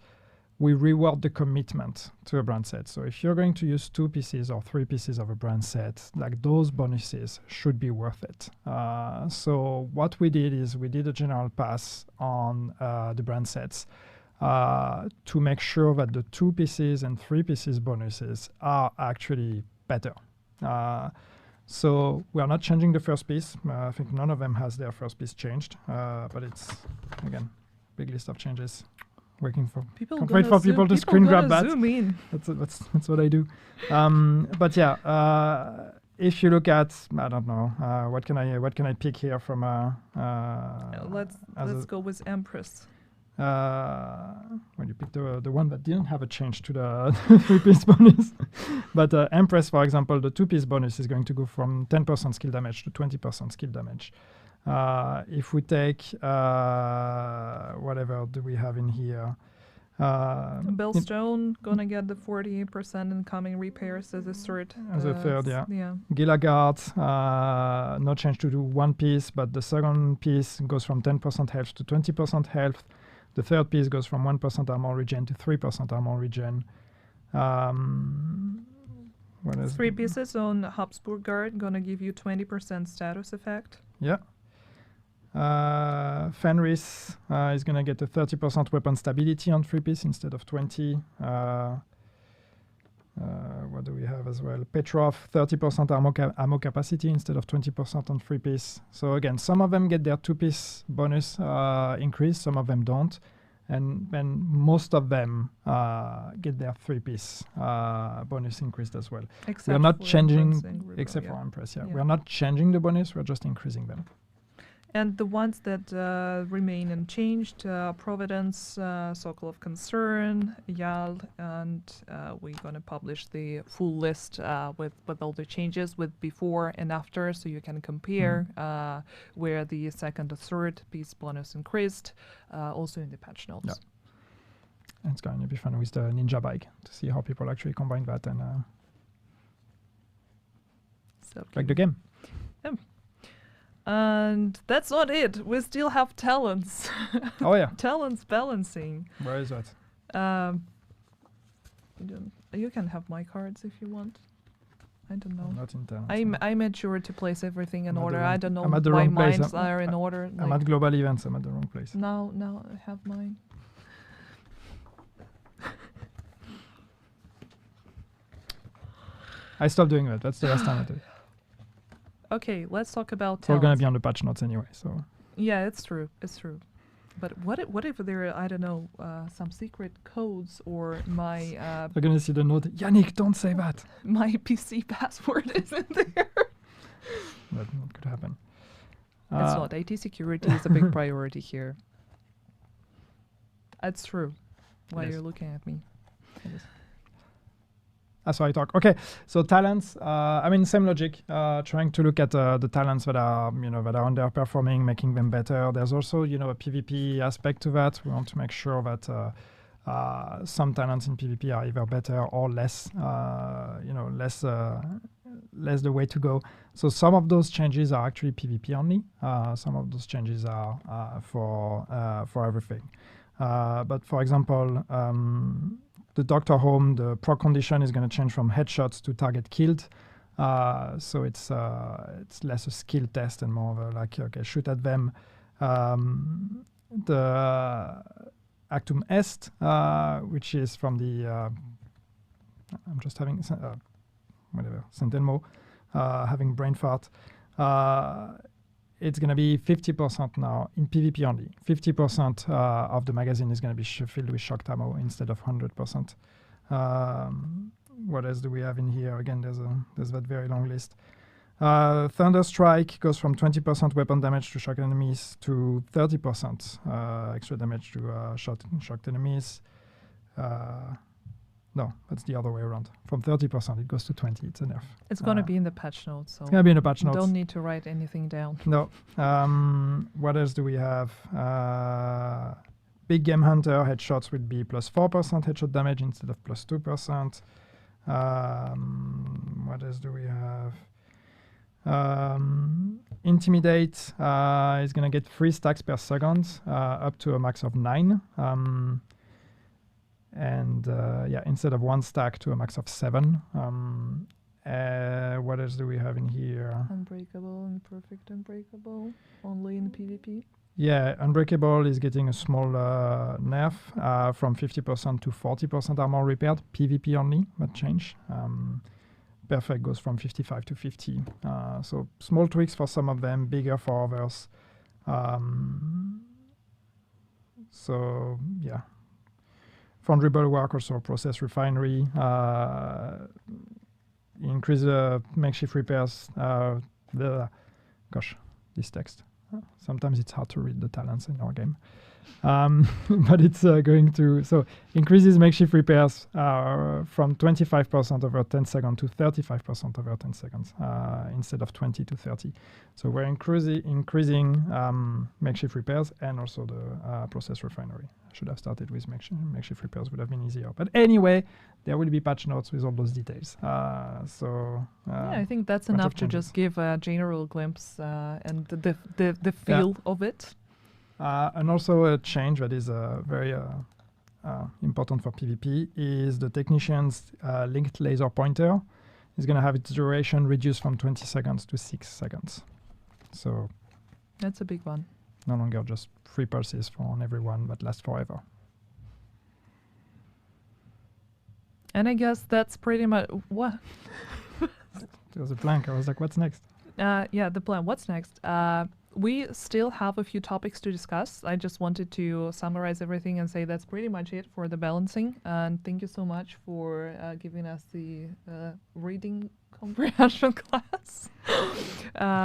we reward the commitment to a brand set. So if you're going to use 2 pieces or 3 pieces of a brand set, like those bonuses should be worth it. So what we did is we did a general pass on the brand sets to make sure that the 2 pieces and 3 pieces bonuses are actually better. So we are not changing the first piece. I think none of them has their first piece changed, but it's, again, big list of changes. Working for people. Can't wait for people to screen grab that. Zoom in. That's what I do. But yeah, if you look at, I don't know, what can I pick here from let's go with Empress. When you pick the one that didn't have a change to the 3-piece bonus, but Empress, for example, the 2-piece bonus is going to go from 10% skill damage to 20% skill damage. If we take whatever do we have in here? Bellstone gonna get the 48% incoming repairs as a third. As a third, yeah. Gilagard, no change to do 1 piece, but the second piece goes from 10% health to 20% health. The third piece goes from 1% armor regen to 3% armor regen. What is 3 pieces on Habsburg Guard gonna give you 20% status effect. Yeah. Fenris is going to get a 30% weapon stability on 3-piece instead of 20. What do we have as well? Petrov, 30% ammo capacity instead of 20% on 3-piece. So again, some of them get their 2-piece bonus increase, some of them don't. And then most of them get their 3-piece bonus increased as well. We're not changing, except for Empress, yeah. We're not changing the bonus, we're just increasing them. And the ones that remain unchanged, Providence, Circle of Concern, YAL, and we're going to publish the full list with all the changes with before and after, so you can compare where the second or third piece bonus increased, also in the patch notes. Yeah. And it's going to be fun with the Ninja Bike to see how people actually combine that and So like the game. And that's not it. We still have talents. Oh yeah. Talents balancing. Where is that? You can have my cards if you want. I don't know. I'm not in talents. I made sure to place everything in I'm at the order. wrong- I don't know I'm at the why wrong place. mines are in order. I'm at global events. I'm at the wrong place. Now I have mine. I stopped doing that. That's the last time I did it. Okay, let's talk about It's all going to talents. be on the patch notes anyway. So Yeah, it's true. It's true. But what if there are, I don't know, some secret codes or my you're going to see the note. Yannick, don't say that. my PC password isn't there? That could happen. It's not. IT security is a big priority here. That's true. Why Yes. you're looking at me. That's how I talk. Okay, so talents. I mean, same logic. Trying to look at the talents that are that are underperforming, making them better. There's also a PvP aspect to that. We want to make sure that some talents in PvP are either better or less. Less the way to go. So some of those changes are actually PvP only. Some of those changes are for everything. But for example. The Doctor Home, the proc condition is going to change from headshots to target killed. So it's less a skill test and more of a okay, shoot at them. The Actum Est, which is from the I'm just having Sentinel having brain fart. It's going to be 50% now in PvP only. 50% of the magazine is going to be filled with shocked ammo instead of 100%. What else do we have in here? Again, there's that very long list. Thunderstrike goes from 20% weapon damage to shocked enemies to 30% extra damage to shocked enemies. No, that's the other way around. From 30%, it goes to 20. It's a nerf. It's going to be in the patch notes, so It's going to be in the patch notes. don't need to write anything down. No. What else do we have? Big Game Hunter headshots would be plus 4% headshot damage instead of plus 2%. What else do we have? Intimidate is going to get 3 stacks per second, up to a max of 9. And instead of 1 stack to a max of 7. What else do we have in here? Unbreakable and perfect unbreakable, only in PvP. Yeah, Unbreakable is getting a small nerf from 50% to 40% armor repaired. PvP only, that change. Perfect goes from 55 to 50. So small tweaks for some of them, bigger for others. So yeah. Foundry Bulwark, also process refinery. Increase makeshift repairs. Gosh, this text. Sometimes it's hard to read the talents in our game. But it's going to... So increases makeshift repairs from 25% over 10 seconds to 35% over 10 seconds instead of 20 to 30. So we're increasing makeshift repairs and also the process refinery. I should have started with makeshift repairs, would have been easier. But anyway, there will be patch notes with all those details. Yeah, I think that's bunch of enough to changes. just give a general glimpse and the feel of it. And also a change that is very important for PvP is the Technician's linked laser pointer is going to have its duration reduced from 20 seconds to 6 seconds. So That's a big one. no longer just 3 pulses on everyone, but lasts forever. And I guess that's pretty much what. There was a blank. I was like, what's next? Yeah, the plan. What's next? We still have a few topics to discuss. I just wanted to summarize everything and say that's pretty much it for the balancing. And thank you so much for giving us the reading comprehension class.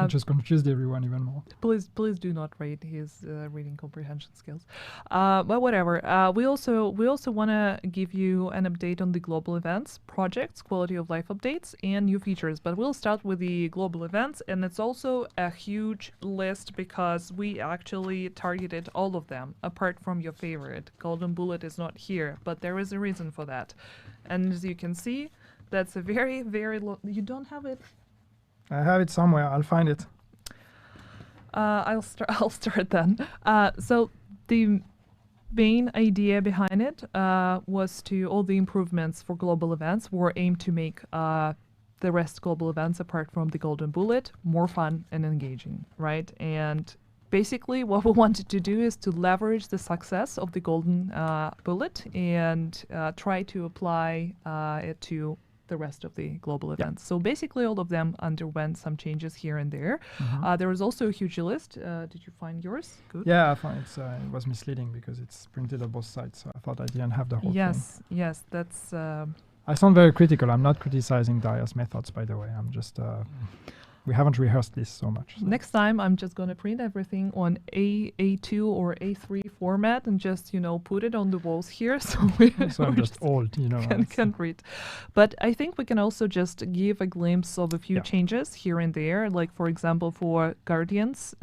Just confused everyone even more. Please do not rate his reading comprehension skills. But whatever. We also want to give you an update on the global events, projects, quality of life updates, and new features. But we'll start with the global events, and it's also a huge list because we actually targeted all of them, apart from your favorite. Golden Bullet is not here, but there is a reason for that. And as you can see, that's a very, very low. You don't have it. I have it somewhere. I'll find it. I'll start then. So the main idea behind it was to all the improvements for global events were aimed to make the rest global events, apart from the Golden Bullet, more fun and engaging, right? And basically what we wanted to do is to leverage the success of the Golden Bullet and try to apply it to the rest of the global events. So basically all of them underwent some changes here and there. There was also a huge list. Did you find yours? Good. Yeah, I found it was misleading because it's printed on both sides, so I thought I didn't have the whole thing. Yes, that's... I sound very critical. I'm not criticizing Daria's methods, by the way. I'm just... we haven't rehearsed this so much. So. Next time, I'm just going to print everything on A2 or A3 format and just, put it on the walls here. So I'm just old, can read. But I think we can also just give a glimpse of a few changes here and there. Like, for example, for Guardians,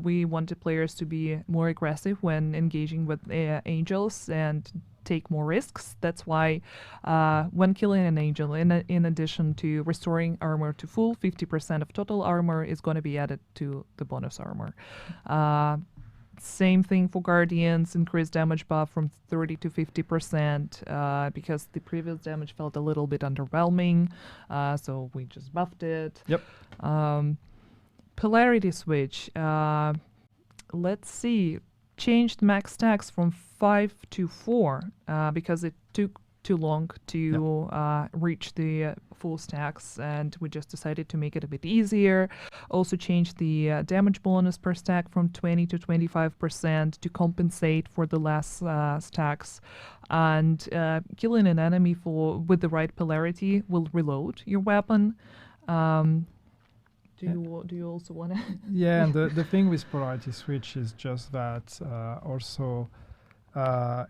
we wanted players to be more aggressive when engaging with angels and take more risks. That's why when killing an angel, in addition to restoring armor to full, 50% of total armor is going to be added to the bonus armor. Same thing for Guardians, increased damage buff from 30 to 50% because the previous damage felt a little bit underwhelming, so we just buffed it. Yep. Polarity switch. Let's see. Changed max stacks from 5 to 4 because it took too long to reach the full stacks, and we just decided to make it a bit easier. Also changed the damage bonus per stack from 20 to 25% to compensate for the less stacks. And killing an enemy with the right polarity will reload your weapon. Do you also want to? Yeah, and the thing with polarity switch is just that also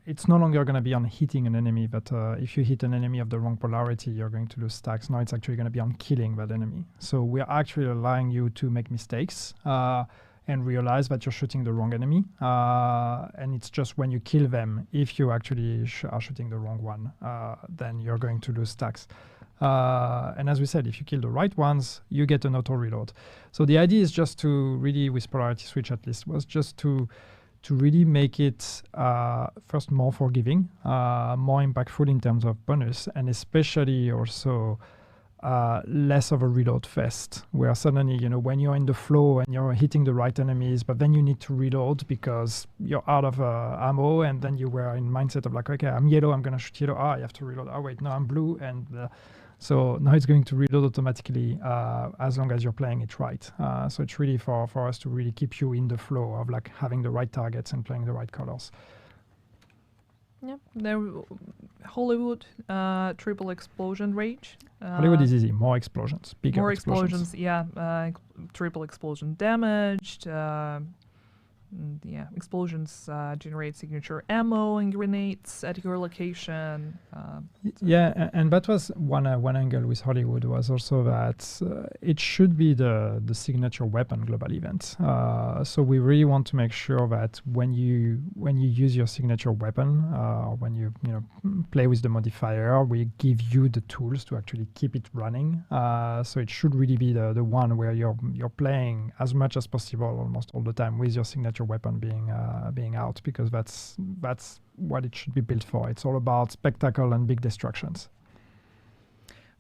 it's no longer going to be on hitting an enemy, but if you hit an enemy of the wrong polarity, you're going to lose stacks. Now it's actually going to be on killing that enemy. So we're actually allowing you to make mistakes and realize that you're shooting the wrong enemy. And it's just when you kill them, if you actually are shooting the wrong one, then you're going to lose stacks. And as we said, if you kill the right ones, you get an auto reload. So the idea is just to really, with polarity switch at least, was just to really make it first more forgiving, more impactful in terms of bonus, and especially also less of a reload fest, where suddenly, when you're in the flow and you're hitting the right enemies, but then you need to reload because you're out of ammo, and then you were in mindset of like, okay, I'm yellow, I'm going to shoot yellow, you have to reload. Oh, wait, no, I'm blue, and so now it's going to reload automatically as long as you're playing it right. So it's really for us to really keep you in the flow of like having the right targets and playing the right colors. Yeah, there, Hollywood triple explosion range. Hollywood is easy, more explosions, bigger more explosions. Triple explosion damaged. Explosions generate signature ammo and grenades at your location. And that was one angle with Hollywood, was also that it should be the signature weapon global event. So we really want to make sure that when you use your signature weapon, or when you play with the modifier, we give you the tools to actually keep it running. So it should really be the one where you're playing as much as possible, almost all the time, with your signature weapon being out, because that's what it should be built for. It's all about spectacle and big destructions.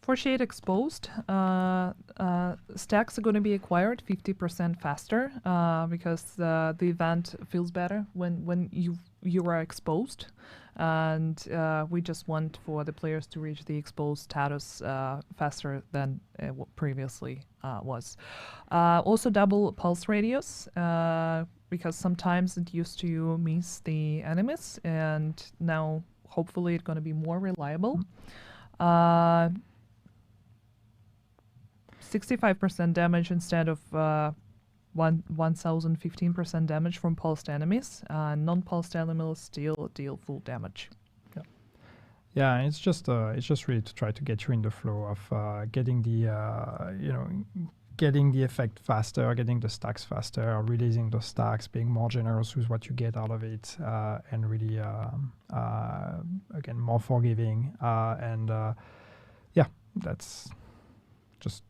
For Shade Exposed, stacks are going to be acquired 50% faster because the event feels better when you are exposed, and we just want for the players to reach the exposed status faster than what previously was. Also double pulse radius, because sometimes it used to miss the enemies, and now hopefully it's going to be more reliable. 65% damage instead of 1015% damage from pulsed enemies. Non-pulsed enemies still deal full damage. Yeah, it's just really to try to get you in the flow of getting the getting the effect faster, getting the stacks faster, releasing those stacks, being more generous with what you get out of it, and really again more forgiving, and that's just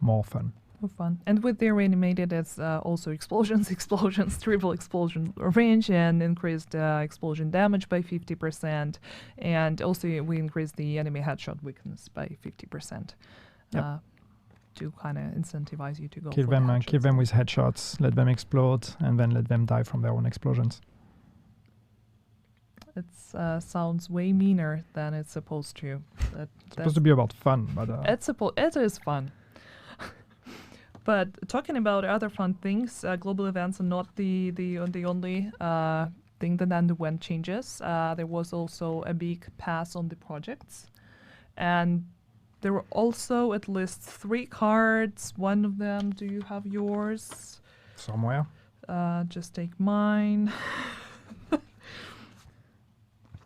more fun. More fun. And with the animated, it's also explosions, triple explosion range, and increased explosion damage by 50%. And also we increased the enemy headshot weakness by 50%. To kind of incentivize you to go kill for them, the kill them with headshots, let them explode, and then let them die from their own explosions. It sounds way meaner than it's supposed to. It's supposed to be about fun, but it is fun. But talking about other fun things, global events are not the only thing that underwent changes. There was also a big pass on the projects, and there were also at least 3 cards. One of them, do you have yours? Somewhere. Just take mine.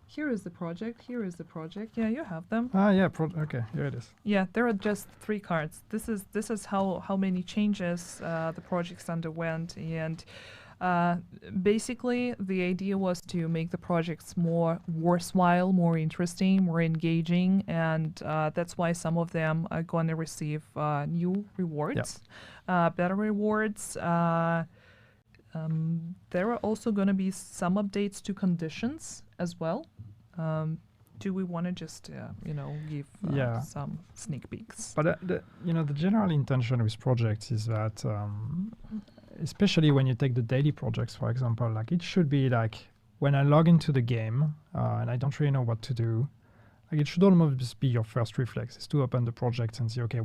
Here is the project. Here is the project. Yeah, you have them. Yeah. Okay, here it is. Yeah, there are just 3 cards. This is how many changes the projects underwent, and basically the idea was to make the projects more worthwhile, more interesting, more engaging, and that's why some of them are going to receive new rewards, better rewards. There are also going to be some updates to conditions as well. Do we want to just, give some sneak peeks? But the general intention with projects is that, especially when you take the daily projects, for example, like it should be like when I log into the game and I don't really know what to do, like it should almost be your first reflex is to open the project and see, okay,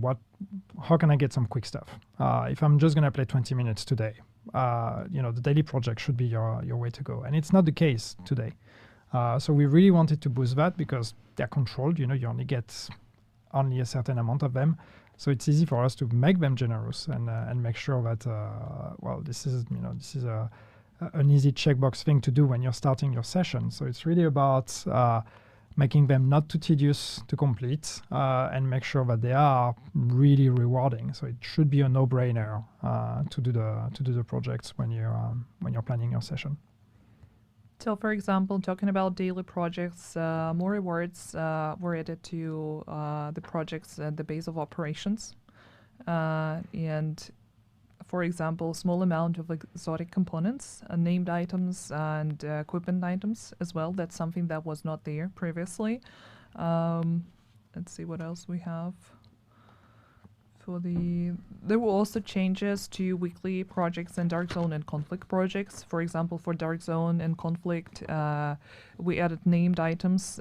how can I get some quick stuff? If I'm just gonna play 20 minutes today, the daily project should be your way to go, and it's not the case today. So we really wanted to boost that because they're controlled. You only get a certain amount of them, so it's easy for us to make them generous and make sure that this is an easy checkbox thing to do when you're starting your session. So it's really about making them not too tedious to complete and make sure that they are really rewarding. So it should be a no-brainer to do the projects when you're planning your session. So, for example, talking about daily projects, more rewards were added to the projects at the base of operations. And, for example, small amount of exotic components, named items, and equipment items as well. That's something that was not there previously. Let's see what else we have. There were also changes to weekly projects and Dark Zone and Conflict projects. For example, for Dark Zone and Conflict, we added named items,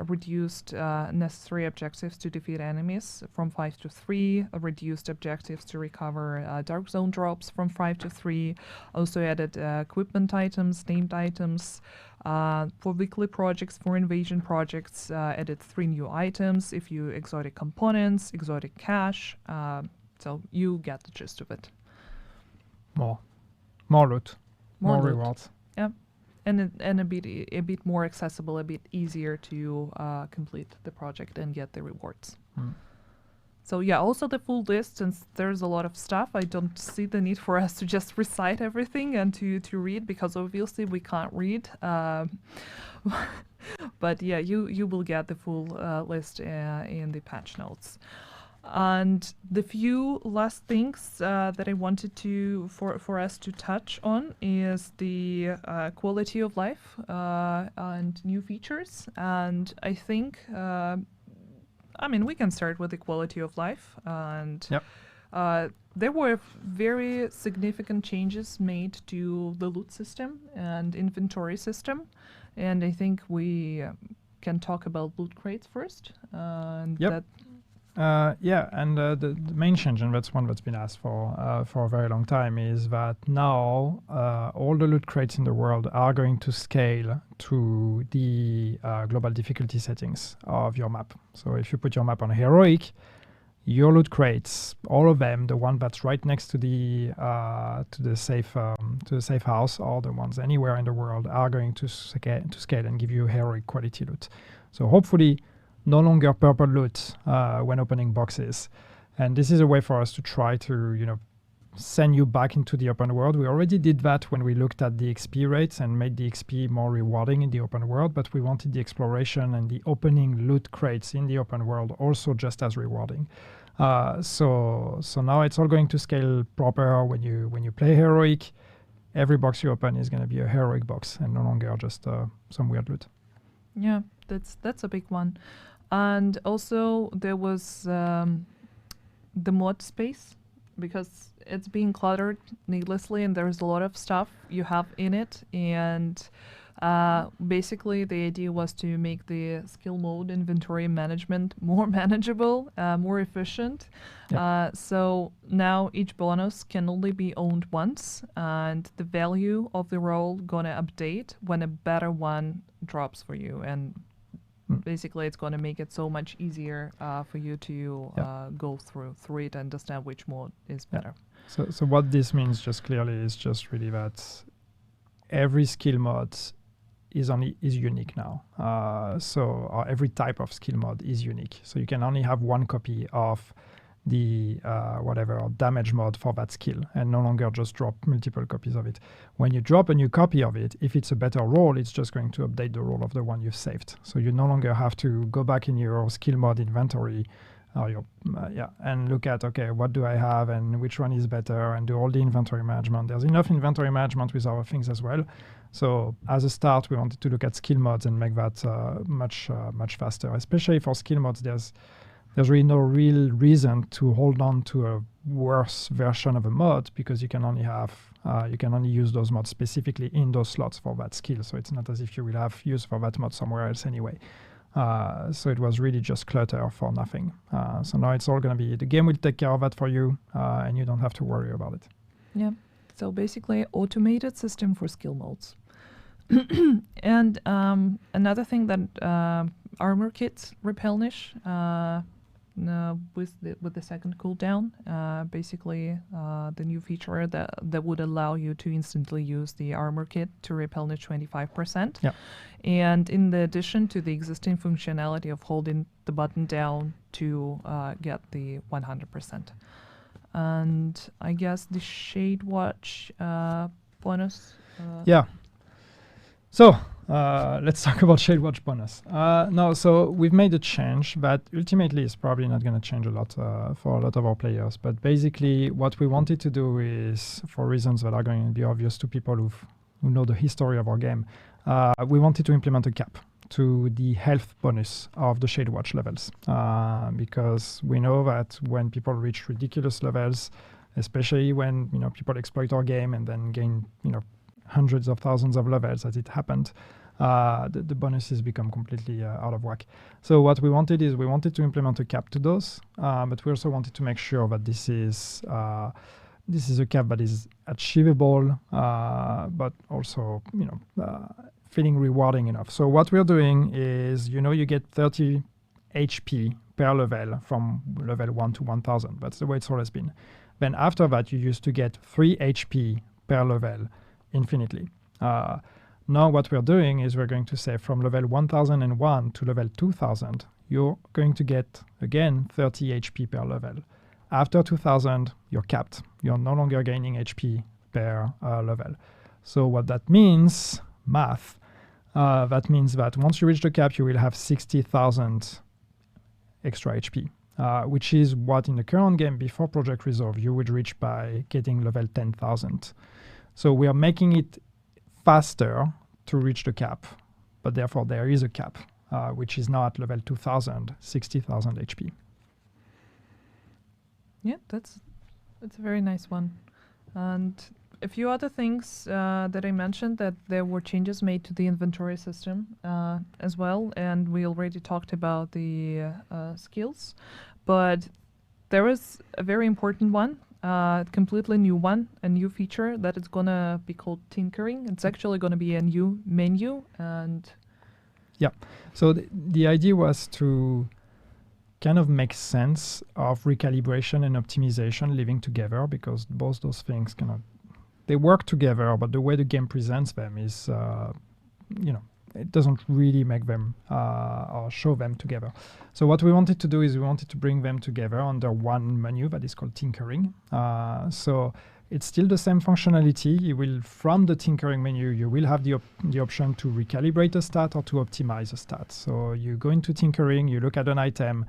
reduced necessary objectives to defeat enemies from 5 to 3, reduced objectives to recover Dark Zone drops from 5 to 3, also added equipment items, named items. For weekly projects, for invasion projects, added 3 new items, a few exotic components, exotic cash. So you get the gist of it. More loot, more loot. Rewards. Yeah, and a bit more accessible, a bit easier to complete the project and get the rewards. So yeah, also the full list, since there's a lot of stuff, I don't see the need for us to just recite everything and to read, because obviously we can't read. But yeah, you will get the full list in the patch notes. And the few last things that I wanted for us to touch on is the quality of life and new features. And I think we can start with the quality of life. And there were very significant changes made to the loot system and inventory system. And I think we can talk about loot crates first. The main change, and that's one that's been asked for a very long time, is that now all the loot crates in the world are going to scale to the global difficulty settings of your map. So if you put your map on heroic, your loot crates, all of them, the one that's right next to the safe house, or the ones anywhere in the world, are going to scale and give you heroic quality loot. So hopefully, no longer purple loot when opening boxes, and this is a way for us to try to send you back into the open world. We already did that when we looked at the XP rates and made the XP more rewarding in the open world, but we wanted the exploration and the opening loot crates in the open world also just as rewarding. So now it's all going to scale proper. When you play heroic, every box you open is going to be a heroic box and no longer just some weird loot. Yeah, that's a big one. And also there was the mod space, because it's being cluttered needlessly and there's a lot of stuff you have in it, and basically the idea was to make the skill mode inventory management more manageable, more efficient. So now each bonus can only be owned once, and the value of the role gonna update when a better one drops for you, and basically it's going to make it so much easier for you to go through it and understand which mode is better. So what this means just clearly is just really that every skill mod is unique now. So every type of skill mod is unique. So you can only have one copy of the damage mod for that skill, and no longer just drop multiple copies of it. When you drop a new copy of it, if it's a better role, it's just going to update the role of the one you've saved. So you no longer have to go back in your skill mod inventory and look at, okay, what do I have and which one is better, and do all the inventory management. There's enough inventory management with our things as well. So as a start, we wanted to look at skill mods and make that much faster, especially for skill mods. There's really no real reason to hold on to a worse version of a mod, because you can only use those mods specifically in those slots for that skill. So it's not as if you will have use for that mod somewhere else anyway. So it was really just clutter for nothing. So now it's all going to be, the game will take care of that for you, and you don't have to worry about it. Yeah. So basically, automated system for skill modes. And another thing that armor kits replenish with the second cooldown, basically the new feature that would allow you to instantly use the armor kit to replenish 25%. Yeah. And in addition to the existing functionality of holding the button down to get the 100%. And I guess the Shade Watch bonus. So let's talk about Shade Watch bonus. So we've made a change that ultimately is probably not going to change a lot for a lot of our players. But basically, what we wanted to do is, for reasons that are going to be obvious to people who know the history of our game, we wanted to implement a cap to the health bonus of the Shade Watch levels, because we know that when people reach ridiculous levels, especially when people exploit our game and then gain hundreds of thousands of levels, as it happened, the bonuses become completely out of whack. So what we wanted is we wanted to implement a cap to those, but we also wanted to make sure that this is a cap that is achievable, but also feeling rewarding enough. So what we're doing is, you get 30 HP per level from level 1 to 1000. That's the way it's always been. Then after that, you used to get 3 HP per level infinitely. Now what we're doing is we're going to say from level 1001 to level 2000, you're going to get, again, 30 HP per level. After 2000, you're capped. You're no longer gaining HP per level. So what that means, math, that means that once you reach the cap, you will have 60,000 extra HP, which is what in the current game before Project Resolve you would reach by getting level 10,000. So we are making it faster to reach the cap, but therefore there is a cap, which is now at level 2000, 60,000 HP. Yeah, that's a very nice one. And a few other things that I mentioned, that there were changes made to the inventory system as well, and we already talked about the skills, but there is a very important one, completely new one, a new feature that is going to be called tinkering. It's actually going to be a new menu. And yeah, so the idea was to kind of makes sense of recalibration and optimization living together, because both those things they work together, but the way the game presents them is, it doesn't really make them or show them together. So what we wanted to do is we wanted to bring them together under one menu that is called tinkering. So it's still the same functionality. You will, from the tinkering menu, you will have the option to recalibrate a stat or to optimize a stat. So you go into tinkering, you look at an item,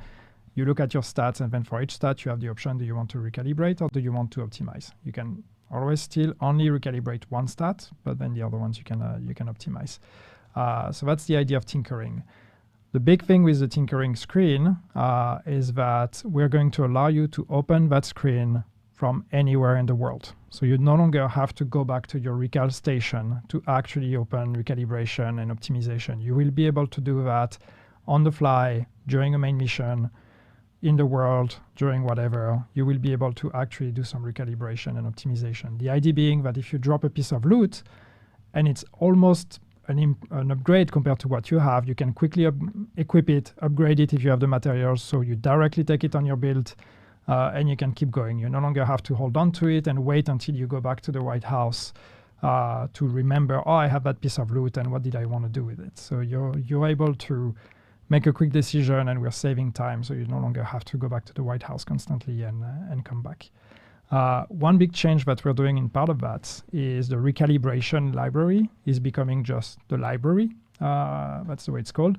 you look at your stats, and then for each stat you have the option: do you want to recalibrate or do you want to optimize? You can always still only recalibrate one stat, but then the other ones you can optimize. So that's the idea of tinkering. The big thing with the tinkering screen is that we're going to allow you to open that screen from anywhere in the world. So you no longer have to go back to your recal station to actually open recalibration and optimization. You will be able to do that on the fly during a main mission, in the world, during whatever. You will be able to actually do some recalibration and optimization. The idea being that if you drop a piece of loot and it's almost an upgrade compared to what you have, you can quickly equip it, upgrade it if you have the materials, so you directly take it on your build, and you can keep going. You no longer have to hold on to it and wait until you go back to the White House to remember, oh, I have that piece of loot and what did I want to do with it? So you're able to make a quick decision, and we're saving time, so you no longer have to go back to the White House constantly and come back. One big change that we're doing in part of that is the recalibration library is becoming just the library. That's the way it's called.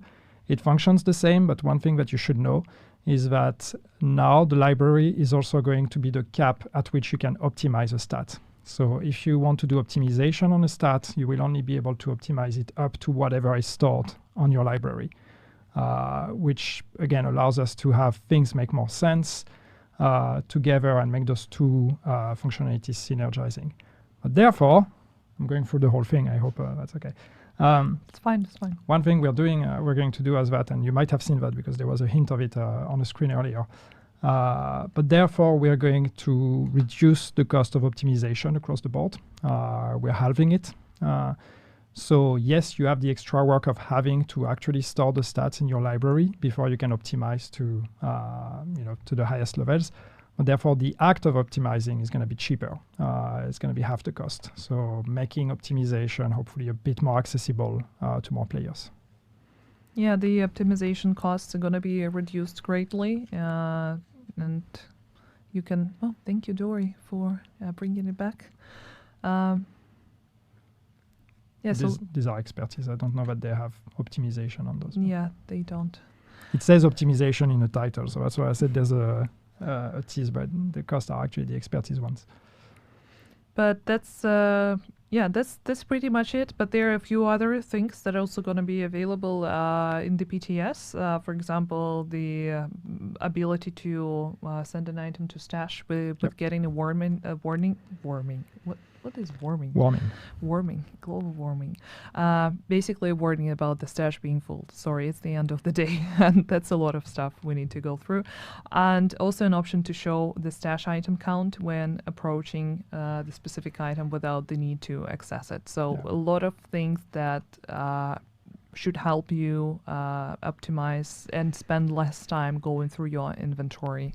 It functions the same, but one thing that you should know is that now the library is also going to be the cap at which you can optimize a stat. So if you want to do optimization on a stat, you will only be able to optimize it up to whatever is stored on your library, which again allows us to have things make more sense together and make those two functionalities synergizing. But therefore, I'm going through the whole thing. I hope that's okay. It's fine. One thing we're going to do as that, and you might have seen that because there was a hint of it on the screen earlier. But therefore, we are going to reduce the cost of optimization across the board. We're halving it. So yes, you have the extra work of having to actually store the stats in your library before you can optimize to the highest levels. But therefore, the act of optimizing is going to be cheaper. It's going to be half the cost. So making optimization hopefully a bit more accessible to more players. Yeah, the optimization costs are going to be reduced greatly, and you can. Oh, thank you, Dory, for bringing it back. Yeah, these are expertise. I don't know that they have optimization on those. Yeah, they don't. It says optimization in the title, so that's why I said there's a tease, but the costs are actually the expertise ones. But that's pretty much it. But there are a few other things that are also going to be available in the PTS. For example, the ability to send an item to stash with getting a warming. What is warming? Warming. Global warming. Basically a warning about the stash being full. Sorry, it's the end of the day. And that's a lot of stuff we need to go through. And also an option to show the stash item count when approaching the specific item without the need to access it. So a lot of things that should help you optimize and spend less time going through your inventory.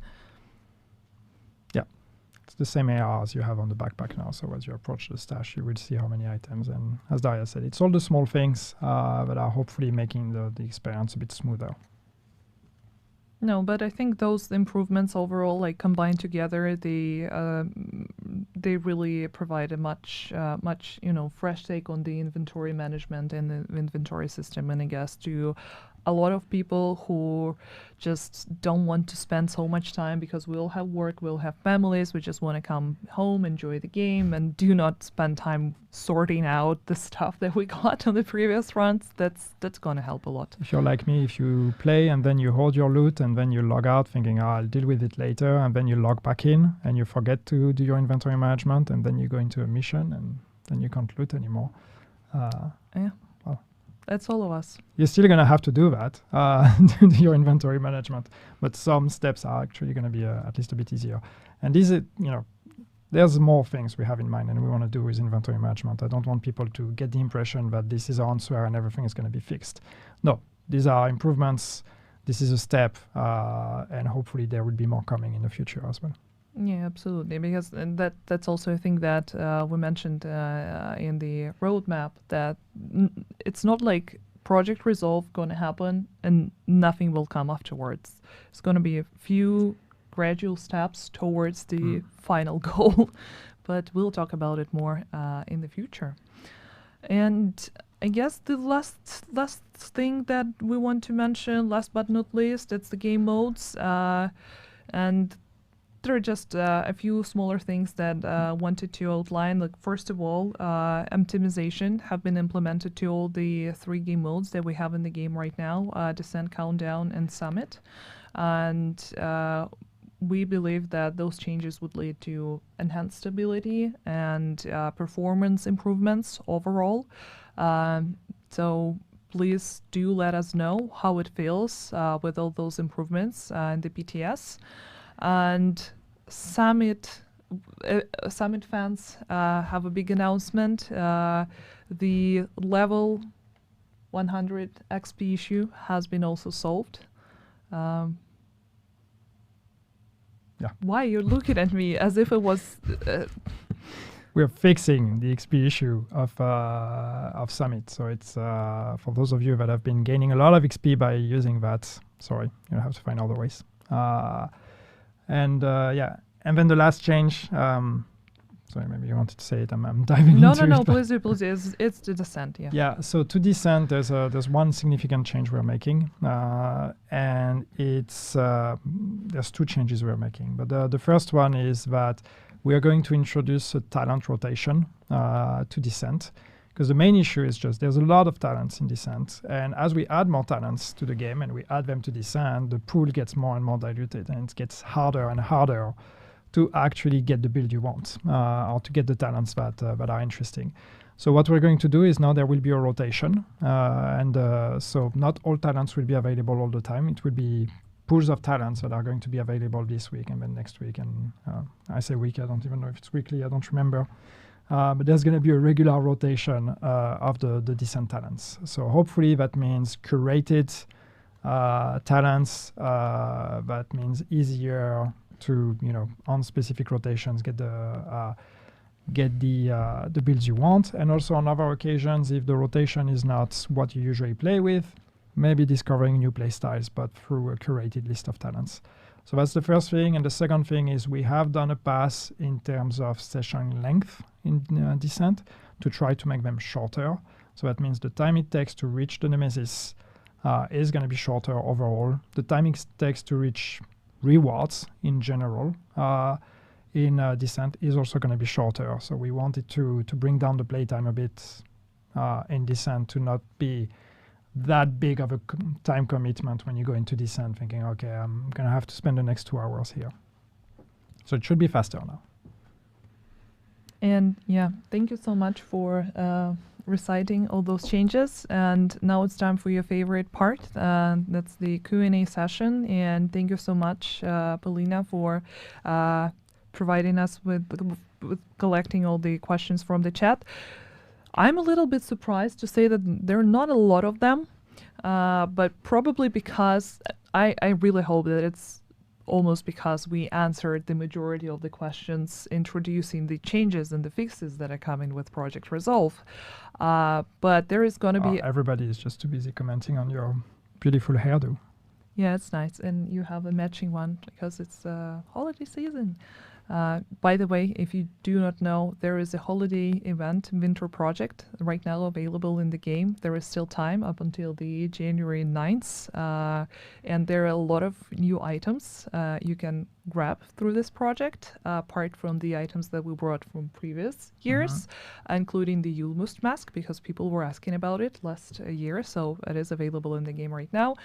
It's the same AR as you have on the backpack now. So as you approach the stash, you will see how many items. And as Daria said, it's all the small things that are hopefully making the experience a bit smoother. No, but I think those improvements overall, like combined together, they really provide a much fresh take on the inventory management and the inventory system. And I guess to a lot of people who just don't want to spend so much time, because we'll have work, we'll have families, we just want to come home, enjoy the game, and do not spend time sorting out the stuff that we got on the previous runs. That's going to help a lot. If you're like me, if you play and then you hold your loot and then you log out thinking, I'll deal with it later, and then you log back in and you forget to do your inventory management, and then you go into a mission and then you can't loot anymore. That's all of us. You're still going to have to do that, do your inventory management, but some steps are actually going to be at least a bit easier. And these, there's more things we have in mind and we want to do with inventory management. I don't want people to get the impression that this is our answer and everything is going to be fixed. No, these are improvements this is a step, and hopefully there will be more coming in the future as well. Yeah, absolutely. Because that's also a thing that we mentioned in the roadmap, that it's not like Project Resolve going to happen and nothing will come afterwards. It's going to be a few gradual steps towards the final goal, but we'll talk about it more in the future. And I guess the last thing that we want to mention, last but not least, it's the game modes. And there are just a few smaller things that wanted to outline. Like, first of all, optimization have been implemented to all the 3 game modes that we have in the game right now, Descent, Countdown, and Summit. And we believe that those changes would lead to enhanced stability and performance improvements overall. So please do let us know how it feels with all those improvements in the PTS. And Summit fans have a big announcement. The level 100 XP issue has been also solved. Why you're looking at me as if it was? We're fixing the XP issue of Summit. So it's for those of you that have been gaining a lot of XP by using that. Sorry, you have to find other ways. And then the last change. Sorry, maybe you wanted to say it. I'm diving into it. No, please do. It's the Descent, yeah. Yeah, so to Descent, there's one significant change we're making, and it's there's 2 changes we're making. But the first one is that we are going to introduce a talent rotation to Descent, because the main issue is just there's a lot of talents in Descent, and as we add more talents to the game and we add them to Descent, the pool gets more and more diluted, and it gets harder and harder to actually get the build you want, or to get the talents that are interesting. So what we're going to do is now there will be a rotation, and so not all talents will be available all the time. It will be pools of talents that are going to be available this week and then next week. And I say week, I don't even know if it's weekly, I don't remember. But there's going to be a regular rotation of the Descent talents. So hopefully that means curated talents. That means easier to, on specific rotations, get the builds you want. And also on other occasions, if the rotation is not what you usually play with, maybe discovering new play styles, but through a curated list of talents. So that's the first thing. And the second thing is we have done a pass in terms of session length in Descent to try to make them shorter. So that means the time it takes to reach the Nemesis is going to be shorter overall. The time it takes to reach rewards in general in Descent is also going to be shorter. So we wanted to bring down the playtime a bit in Descent to not be that big of a time commitment when you go into Descent thinking, okay, I'm going to have to spend the next 2 hours here. So it should be faster now. And yeah, thank you so much for reciting all those changes. And now it's time for your favorite part. That's the Q&A session. And thank you so much, Polina, for providing us with collecting all the questions from the chat. I'm a little bit surprised to say that there are not a lot of them, but probably because I really hope that it's almost because we answered the majority of the questions introducing the changes and the fixes that are coming with Project Resolve. But there is going to be... Everybody is just too busy commenting on your beautiful hairdo. Yeah, it's nice. And you have a matching one because it's holiday season. By the way, if you do not know, there is a holiday event, Winter Project, right now available in the game. There is still time up until the January 9th. And there are a lot of new items you can grab through this project, apart from the items that we brought from previous years, including the Yulmust mask, because people were asking about it last year. So it is available in the game right now.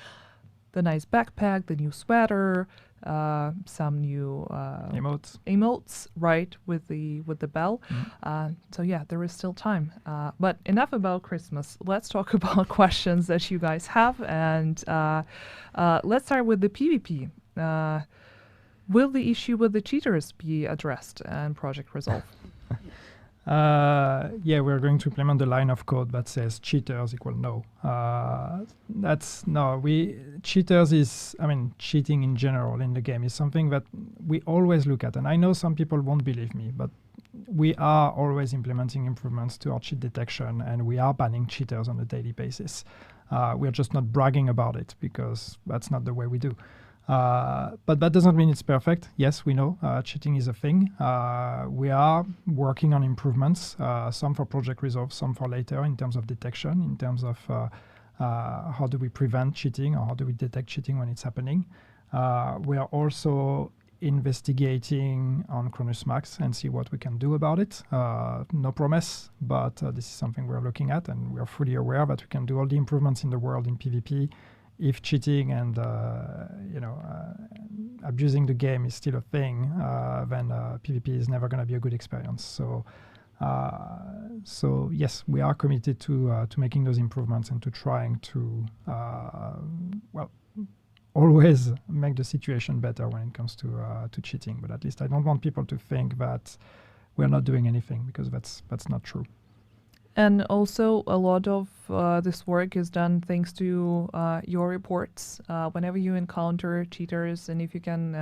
The nice backpack, the new sweater, some new emotes, right, with the bell. So yeah, there is still time. But enough about Christmas. Let's talk about questions that you guys have, and let's start with the PvP. Will the issue with the cheaters be addressed in Project Resolve? Yeah, we're going to implement the line of code that says cheaters equal no. Cheaters is, cheating in general in the game is something that we always look at. And I know some people won't believe me, but we are always implementing improvements to our cheat detection, and we are banning cheaters on a daily basis. We're just not bragging about it because that's not the way we do. But that doesn't mean it's perfect. Yes, we know cheating is a thing. We are working on improvements, some for Project Resolve, some for later in terms of detection, in terms of how do we prevent cheating or how do we detect cheating when it's happening. We are also investigating on Cronus Max and see what we can do about it. No promise, but this is something we're looking at, and we are fully aware that we can do all the improvements in the world in PvP. If cheating and abusing the game is still a thing, then PvP is never going to be a good experience. So yes, we are committed to making those improvements and to trying to always make the situation better when it comes to cheating. But at least I don't want people to think that we're not doing anything, because that's not true. And also, a lot of this work is done thanks to your reports. Whenever you encounter cheaters, and if you can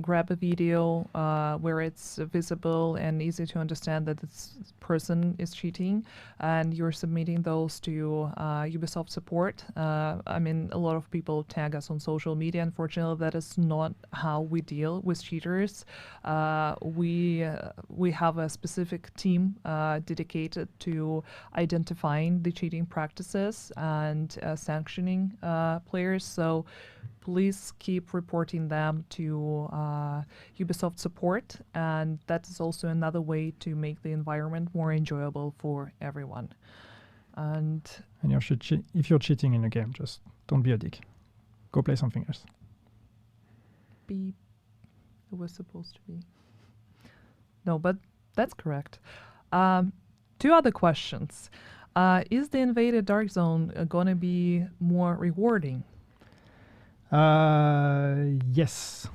grab a video where it's visible and easy to understand that this person is cheating, and you're submitting those to Ubisoft support. A lot of people tag us on social media. Unfortunately, that is not how we deal with cheaters. We have a specific team dedicated to identifying the cheating practices and sanctioning players. So please keep reporting them to Ubisoft support, and that is also another way to make the environment more enjoyable for everyone. And if you're cheating in a game, just don't be a dick. Go play something else. Beep. It was supposed to be. No, but that's correct. 2 other questions. Is the invaded Dark Zone going to be more rewarding? Yes,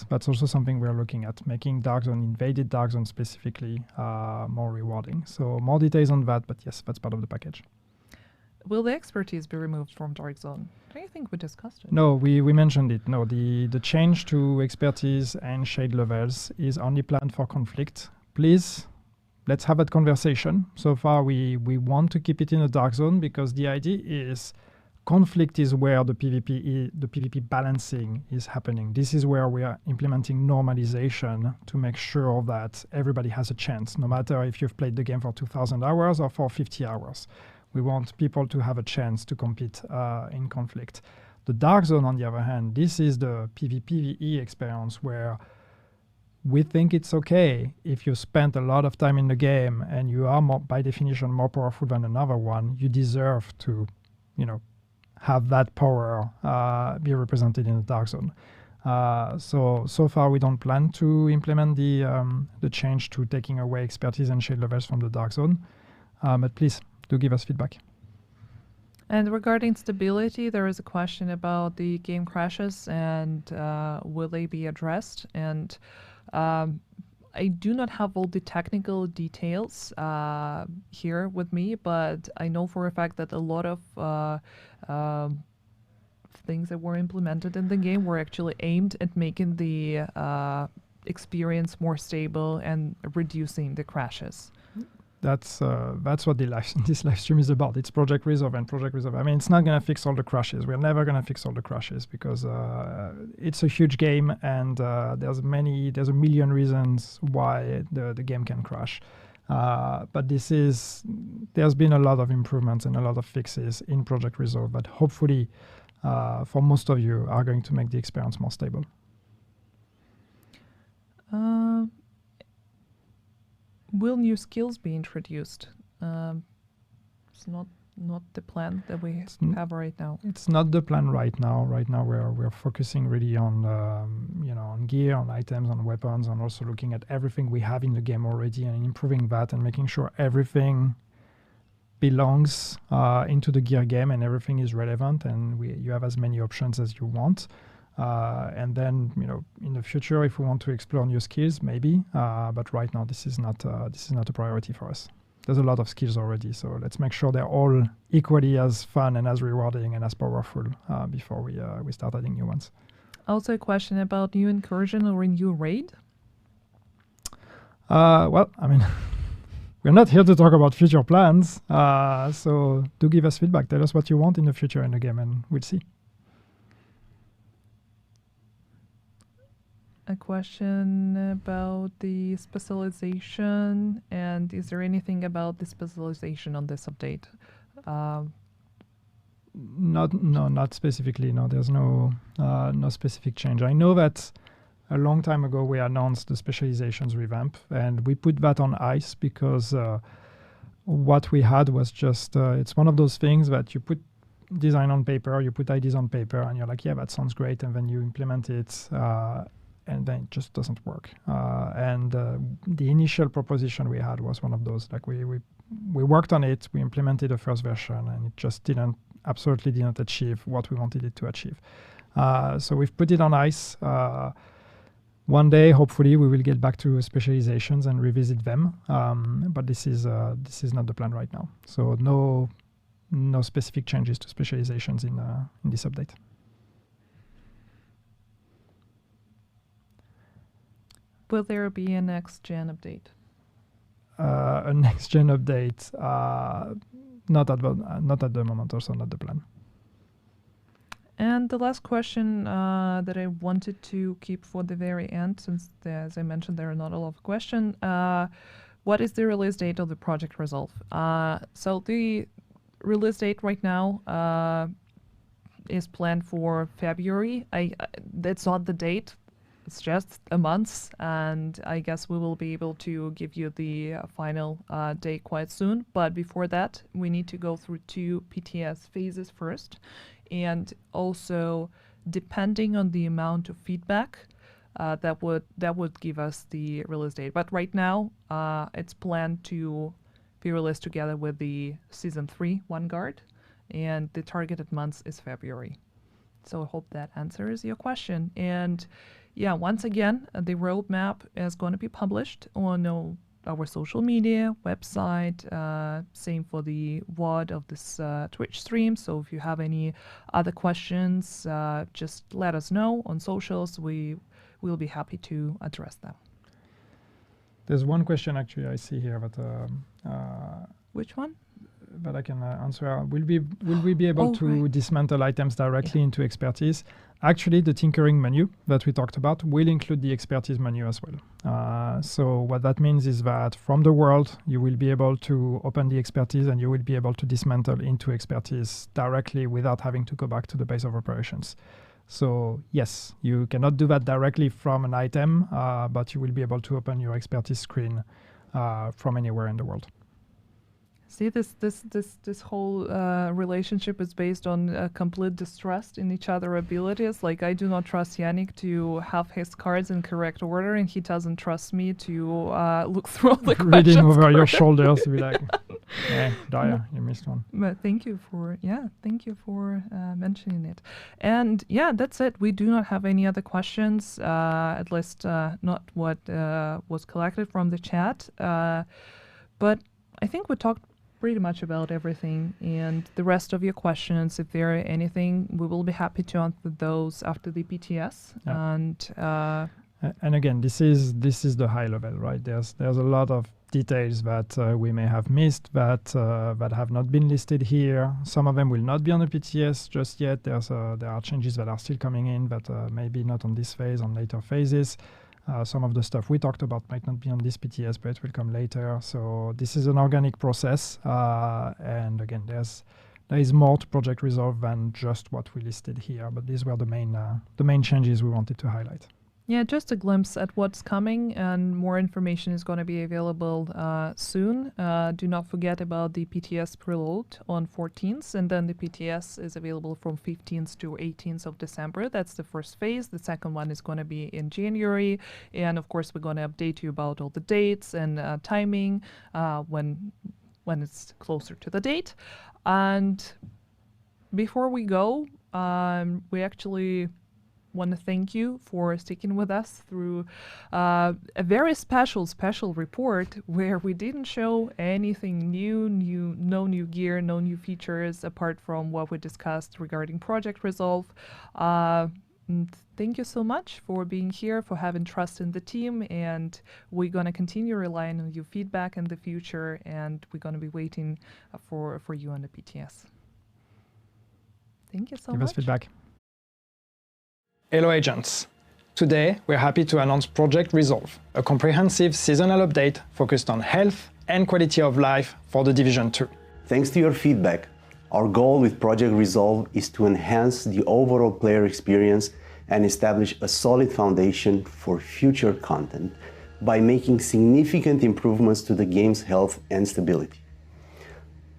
that's also something we're looking at, making invaded Dark Zone specifically more rewarding. So more details on that, but yes, that's part of the package. Will the expertise be removed from Dark Zone? I think we discussed it. No, we mentioned it. No, the change to expertise and shade levels is only planned for conflict. Please, let's have that conversation. So far, we want to keep it in a Dark Zone because the idea is conflict is where the PvP balancing is happening. This is where we are implementing normalization to make sure that everybody has a chance, no matter if you've played the game for 2,000 hours or for 50 hours. We want people to have a chance to compete in conflict. The Dark Zone, on the other hand, this is the PvPvE experience where we think it's okay if you spent a lot of time in the game and you are by definition more powerful than another one, you deserve to, have that power be represented in the Dark Zone. So far we don't plan to implement the change to taking away expertise and shade levels from the Dark Zone. But please do give us feedback. And regarding stability, there is a question about the game crashes and will they be addressed? And I do not have all the technical details here with me, but I know for a fact that a lot of things that were implemented in the game were actually aimed at making the experience more stable and reducing the crashes. That's what this live stream is about. It's Project Resolve and Project Resolve. It's not going to fix all the crashes. We're never going to fix all the crashes because it's a huge game and there's a million reasons why the game can crash. But there's been a lot of improvements and a lot of fixes in Project Resolve that hopefully for most of you are going to make the experience more stable. Will new skills be introduced? It's not the plan that we have right now. It's not the plan right now. Right now we're focusing really on on gear, on items, on weapons, and also looking at everything we have in the game already and improving that and making sure everything belongs into the gear game and everything is relevant and you have as many options as you want. And then, in the future, if we want to explore new skills, maybe. But right now, this is not a priority for us. There's a lot of skills already, so let's make sure they're all equally as fun and as rewarding and as powerful before we start adding new ones. Also, a question about new incursion or a new raid. Well, I mean, we're not here to talk about future plans, so do give us feedback. Tell us what you want in the future in the game, and we'll see. A question about the specialization, and is there anything about the specialization on this update? Not specifically. No, there's no specific change. I know that a long time ago we announced the specializations revamp, and we put that on ice because what we had was just it's one of those things that you put design on paper, you put ideas on paper, and you're like, yeah, that sounds great, and then you implement it. And then it just doesn't work. And the initial proposition we had was one of those. Like we worked on it, we implemented the first version, and it just absolutely didn't achieve what we wanted it to achieve. So we've put it on ice. One day, hopefully, we will get back to specializations and revisit them. But this is not the plan right now. So no specific changes to specializations in this update. Will there be a next-gen update? A next-gen update, not at the moment, also not the plan. And the last question that I wanted to keep for the very end, since, as I mentioned, there are not a lot of questions. What is the release date of the Project Resolve? So the release date right now is planned for February. That's not the date. It's just a month, and I guess we will be able to give you the final date quite soon. But before that, we need to go through 2 PTS phases first, and also depending on the amount of feedback, that would give us the release date. But right now, it's planned to be released together with the Season 3 Vanguard, and the targeted month is February. So I hope that answers your question. And yeah, once again, the roadmap is going to be published on our social media, website, same for the VOD of this Twitch stream. So if you have any other questions, just let us know on socials. We will be happy to address them. There's one question actually I see here, but which one? That I can answer. Will we be able to dismantle items directly into expertise? Actually, the tinkering menu that we talked about will include the expertise menu as well. So what that means is that from the world, you will be able to open the expertise and you will be able to dismantle into expertise directly without having to go back to the base of operations. So yes, you cannot do that directly from an item, but you will be able to open your expertise screen from anywhere in the world. See, this whole relationship is based on complete distrust in each other's abilities. Like, I do not trust Yannick to have his cards in correct order, and he doesn't trust me to look through all the questions. Reading over your shoulders, to be like, Daria, you missed one. But thank you for mentioning it. And yeah, that's it. We do not have any other questions, at least not what was collected from the chat. But I think we talked pretty much about everything, and the rest of your questions, if there are anything, we will be happy to answer those after the PTS. Yeah. And again, this is the high level, right? There's a lot of details that we may have missed that have not been listed here. Some of them will not be on the PTS just yet. There are changes that are still coming in, but maybe not on this phase, on later phases. Some of the stuff we talked about might not be on this PTS, but it will come later. So this is an organic process. And again, there is more to Project Resolve than just what we listed here. But these were the main changes we wanted to highlight. Yeah, just a glimpse at what's coming, and more information is going to be available soon. Do not forget about the PTS preload on 14th, and then the PTS is available from 15th to 18th of December. That's the first phase. The second one is going to be in January, and of course we're going to update you about all the dates and timing when it's closer to the date. And before we go, we actually want to thank you for sticking with us through a very special report where we didn't show anything no new gear, no new features apart from what we discussed regarding Project Resolve. Thank you so much for being here, for having trust in the team, and we're going to continue relying on your feedback in the future, and we're going to be waiting for you on the PTS. Thank you so much. Give us feedback. Hello agents. Today we're happy to announce Project Resolve, a comprehensive seasonal update focused on health and quality of life for The Division 2. Thanks to your feedback, our goal with Project Resolve is to enhance the overall player experience and establish a solid foundation for future content by making significant improvements to the game's health and stability.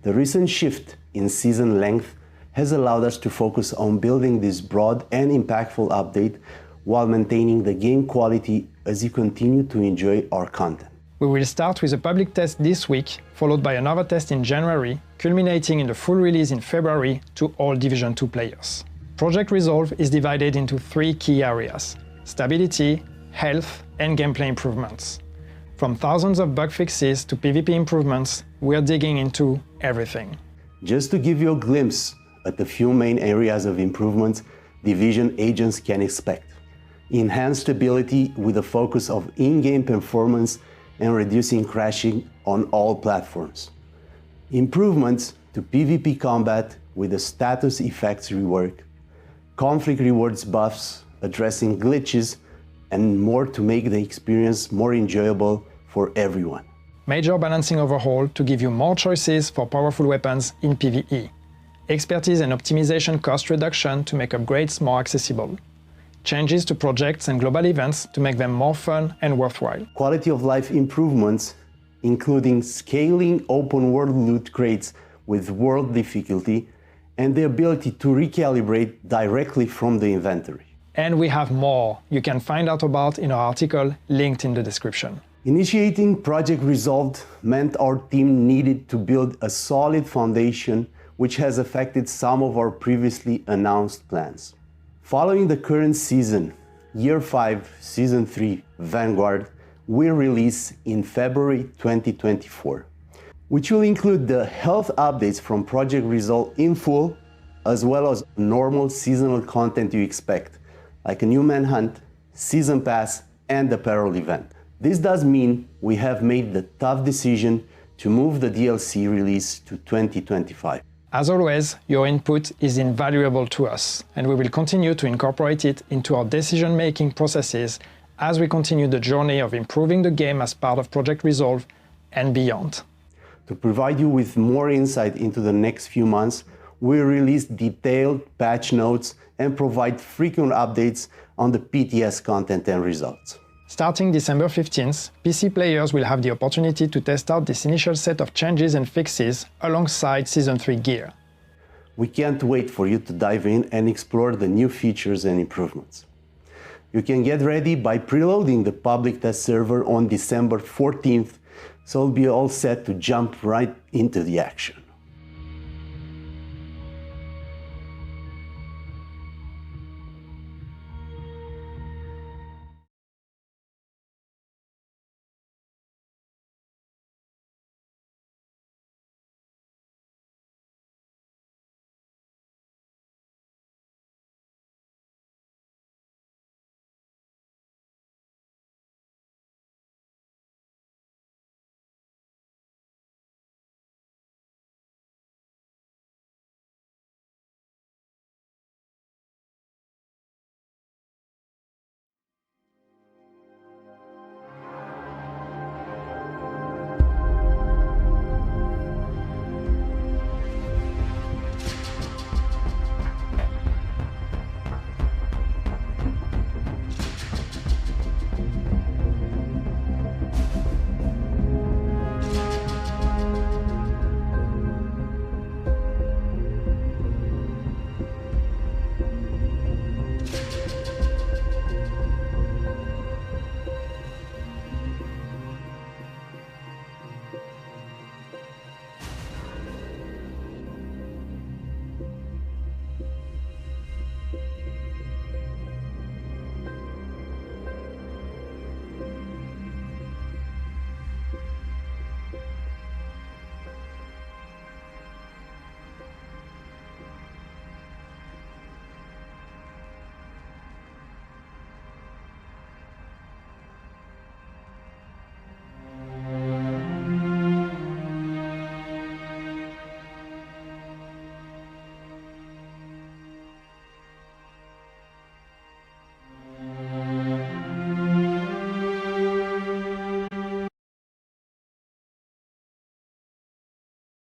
The recent shift in season length has allowed us to focus on building this broad and impactful update while maintaining the game quality as you continue to enjoy our content. We will start with a public test this week, followed by another test in January, culminating in the full release in February to all Division 2 players. Project Resolve is divided into 3 key areas: stability, health, and gameplay improvements. From thousands of bug fixes to PvP improvements, we're digging into everything. Just to give you a glimpse at the few main areas of improvements Division agents can expect: enhanced stability with a focus of in-game performance and reducing crashing on all platforms. Improvements to PvP combat with the status effects rework, conflict rewards buffs addressing glitches, and more to make the experience more enjoyable for everyone. Major balancing overhaul to give you more choices for powerful weapons in PvE. Expertise and optimization cost reduction to make upgrades more accessible. Changes to projects and global events to make them more fun and worthwhile. Quality of life improvements, including scaling open world loot crates with world difficulty and the ability to recalibrate directly from the inventory. And we have more you can find out about in our article linked in the description. Initiating Project Resolve meant our team needed to build a solid foundation, which has affected some of our previously announced plans. Following the current season, Year 5, Season 3, Vanguard, will release in February 2024, which will include the health updates from Project Resolve in full, as well as normal seasonal content you expect, like a new Manhunt, Season Pass, and apparel event. This does mean we have made the tough decision to move the DLC release to 2025. As always, your input is invaluable to us, and we will continue to incorporate it into our decision-making processes as we continue the journey of improving the game as part of Project Resolve and beyond. To provide you with more insight into the next few months, we'll release detailed patch notes and provide frequent updates on the PTS content and results. Starting December 15th, PC players will have the opportunity to test out this initial set of changes and fixes alongside Season 3 gear. We can't wait for you to dive in and explore the new features and improvements. You can get ready by preloading the public test server on December 14th, so you'll be all set to jump right into the action.